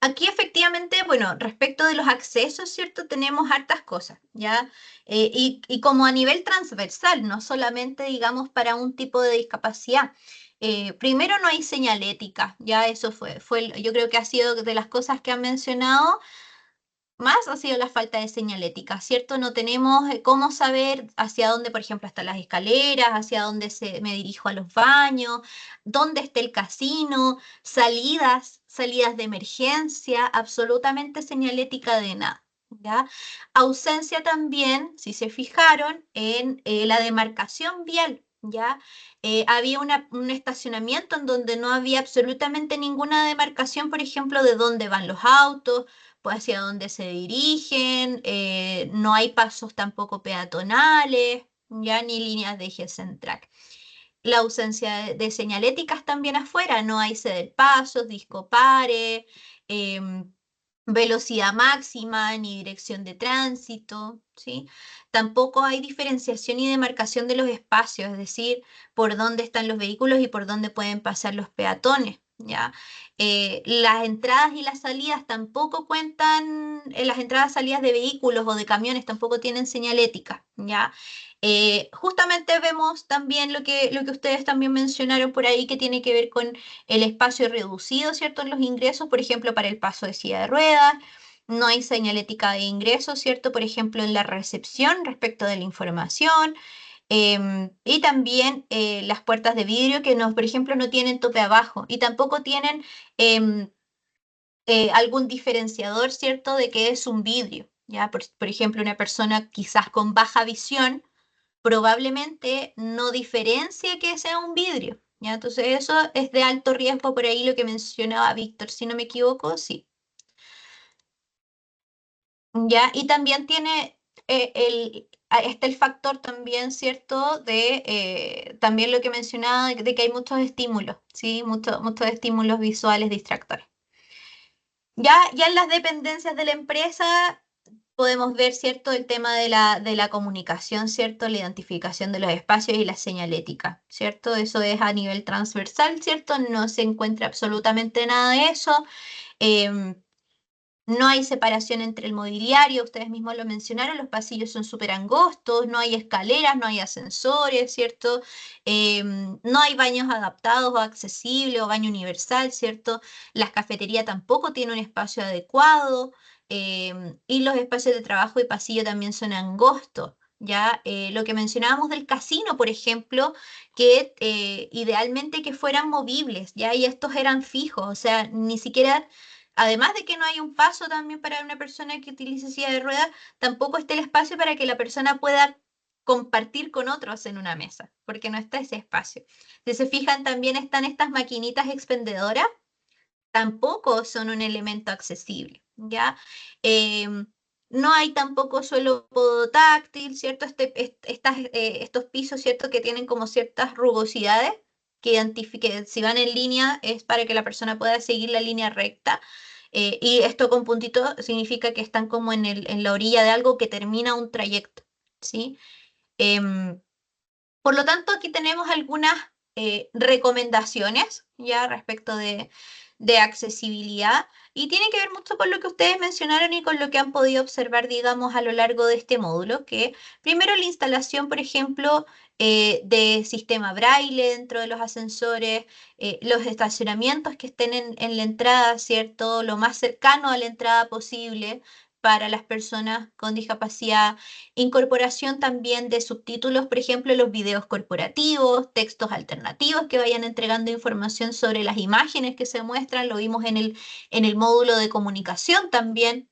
Aquí efectivamente, bueno, respecto de los accesos, ¿cierto? Tenemos hartas cosas, ¿ya? Y como a nivel transversal, no solamente, digamos, para un tipo de discapacidad. Primero no hay señalética, ya eso yo creo que ha sido de las cosas que han mencionado más ha sido la falta de señalética, ¿cierto? No tenemos cómo saber hacia dónde, por ejemplo, están las escaleras, hacia dónde me dirijo a los baños, dónde está el casino, salidas de emergencia, absolutamente señalética de nada. ¿Ya? Ausencia también, si se fijaron, en la demarcación vial. ¿Ya? Había un estacionamiento en donde no había absolutamente ninguna demarcación, por ejemplo, de dónde van los autos, pues hacia dónde se dirigen, no hay pasos tampoco peatonales, ya ni líneas de eje central. La ausencia de señaléticas también afuera, no hay ceder pasos, disco pare, velocidad máxima ni dirección de tránsito, ¿sí? Tampoco hay diferenciación y demarcación de los espacios, es decir, por dónde están los vehículos y por dónde pueden pasar los peatones, ¿ya? Las entradas y las salidas tampoco cuentan, las entradas y salidas de vehículos o de camiones tampoco tienen señalética, ¿ya? Justamente vemos también lo que ustedes también mencionaron por ahí que tiene que ver con el espacio reducido, ¿cierto? En los ingresos, por ejemplo, para el paso de silla de ruedas. No hay señalética de ingreso, ¿cierto? Por ejemplo, en la recepción respecto de la información. Y también las puertas de vidrio que, no, por ejemplo, no tienen tope abajo y tampoco tienen em, algún diferenciador, ¿cierto? De que es un vidrio. ¿Ya? Por ejemplo, una persona quizás con baja visión probablemente no diferencie que sea un vidrio, ¿ya? Entonces eso es de alto riesgo por ahí lo que mencionaba Víctor, si no me equivoco, sí. ¿Ya? Y también tiene está el factor también, ¿cierto? De también lo que mencionaba, de que hay muchos estímulos, ¿sí? Muchos estímulos visuales distractores. Ya en las dependencias de la empresa podemos ver, ¿cierto? El tema de la comunicación, ¿cierto? La identificación de los espacios y la señalética, ¿cierto? Eso es a nivel transversal, ¿cierto? No se encuentra absolutamente nada de eso. Em, no hay separación entre el mobiliario, ustedes mismos lo mencionaron, los pasillos son súper angostos, no hay escaleras, no hay ascensores, ¿cierto? No hay baños adaptados o accesibles o baño universal, ¿cierto? Las cafeterías tampoco tienen un espacio adecuado, y los espacios de trabajo y pasillo también son angostos. Ya, lo que mencionábamos del casino, por ejemplo, que idealmente que fueran movibles, ya, y estos eran fijos, o sea, ni siquiera. Además de que no hay un paso también para una persona que utilice silla de ruedas, tampoco está el espacio para que la persona pueda compartir con otros en una mesa, porque no está ese espacio. Si se fijan, también están estas maquinitas expendedoras, tampoco son un elemento accesible, ¿ya? Em, no hay tampoco suelo podotáctil, ¿cierto? Estos pisos, ¿cierto? Que tienen como ciertas rugosidades, que si van en línea es para que la persona pueda seguir la línea recta. Y esto con puntito significa que están como en la orilla de algo que termina un trayecto, ¿sí? Em, por lo tanto, aquí tenemos algunas recomendaciones ya respecto de accesibilidad y tiene que ver mucho con lo que ustedes mencionaron y con lo que han podido observar, digamos, a lo largo de este módulo, que primero la instalación, por ejemplo, de sistema braille dentro de los ascensores, los estacionamientos que estén en la entrada, ¿cierto? Lo más cercano a la entrada posible para las personas con discapacidad. Incorporación también de subtítulos, por ejemplo, en los videos corporativos, textos alternativos que vayan entregando información sobre las imágenes que se muestran, lo vimos en el módulo de comunicación también.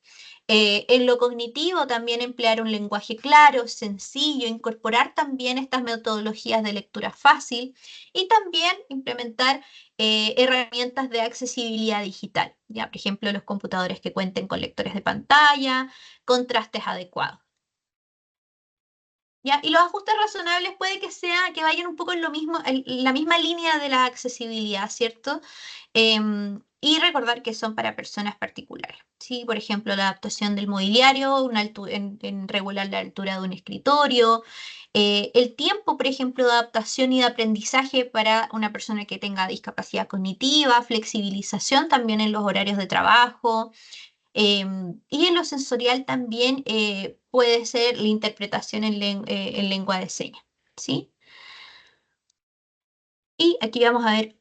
En lo cognitivo también emplear un lenguaje claro, sencillo, incorporar también estas metodologías de lectura fácil y también implementar herramientas de accesibilidad digital, ya por ejemplo los computadores que cuenten con lectores de pantalla, contrastes adecuados. ¿Ya? Y los ajustes razonables puede que sea que vayan un poco en lo mismo, en la misma línea de la accesibilidad, ¿cierto? Y recordar que son para personas particulares. ¿Sí? Por ejemplo, la adaptación del mobiliario, en regular la altura de un escritorio, el tiempo, por ejemplo, de adaptación y de aprendizaje para una persona que tenga discapacidad cognitiva, flexibilización también en los horarios de trabajo. Y en lo sensorial también puede ser la interpretación en lengua de señas, ¿sí? Y aquí vamos a ver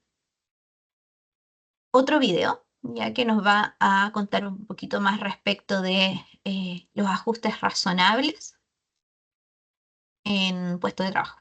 otro video, ya que nos va a contar un poquito más respecto de los ajustes razonables en puestos de trabajo.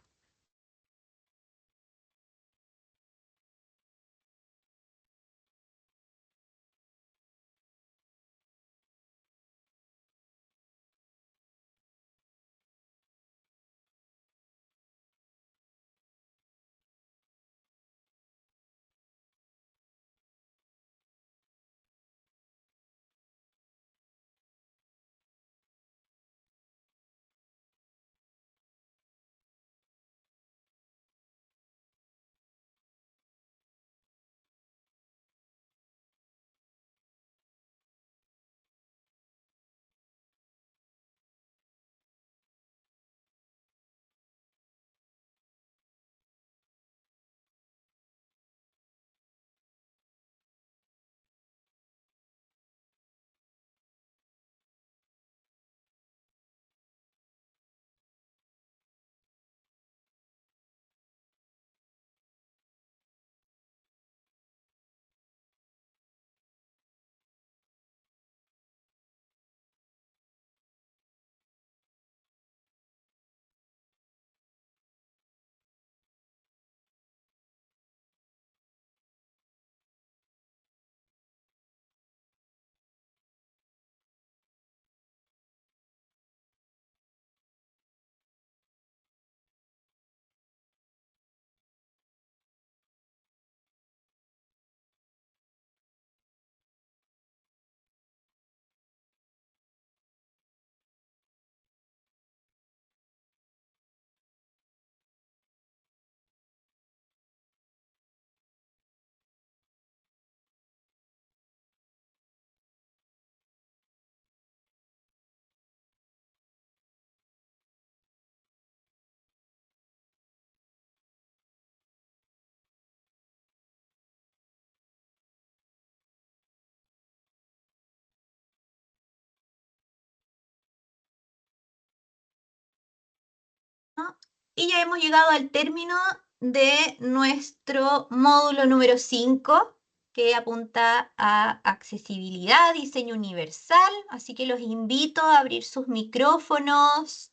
¿no? Y ya hemos llegado al término de nuestro módulo número 5, que apunta a accesibilidad, diseño universal. Así que los invito a abrir sus micrófonos,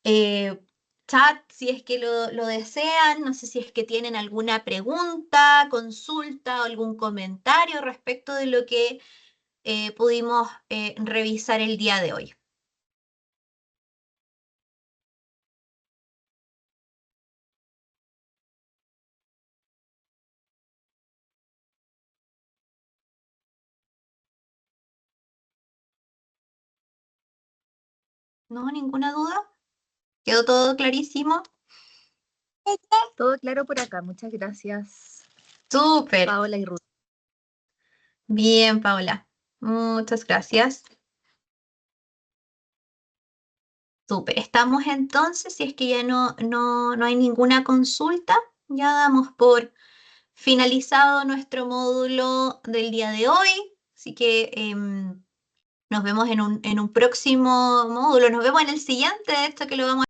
eh, chat, si es que lo desean. No sé si es que tienen alguna pregunta, consulta o algún comentario respecto de lo que pudimos revisar el día de hoy. ¿No? ¿Ninguna duda? ¿Quedó todo clarísimo? Todo claro por acá, muchas gracias, Súper. Paola y Ruth. Bien, Paola. Muchas gracias. Súper. Estamos entonces, si es que ya no hay ninguna consulta, ya damos por finalizado nuestro módulo del día de hoy. Así que nos vemos en un próximo módulo. Nos vemos en el siguiente, de esto que lo vamos a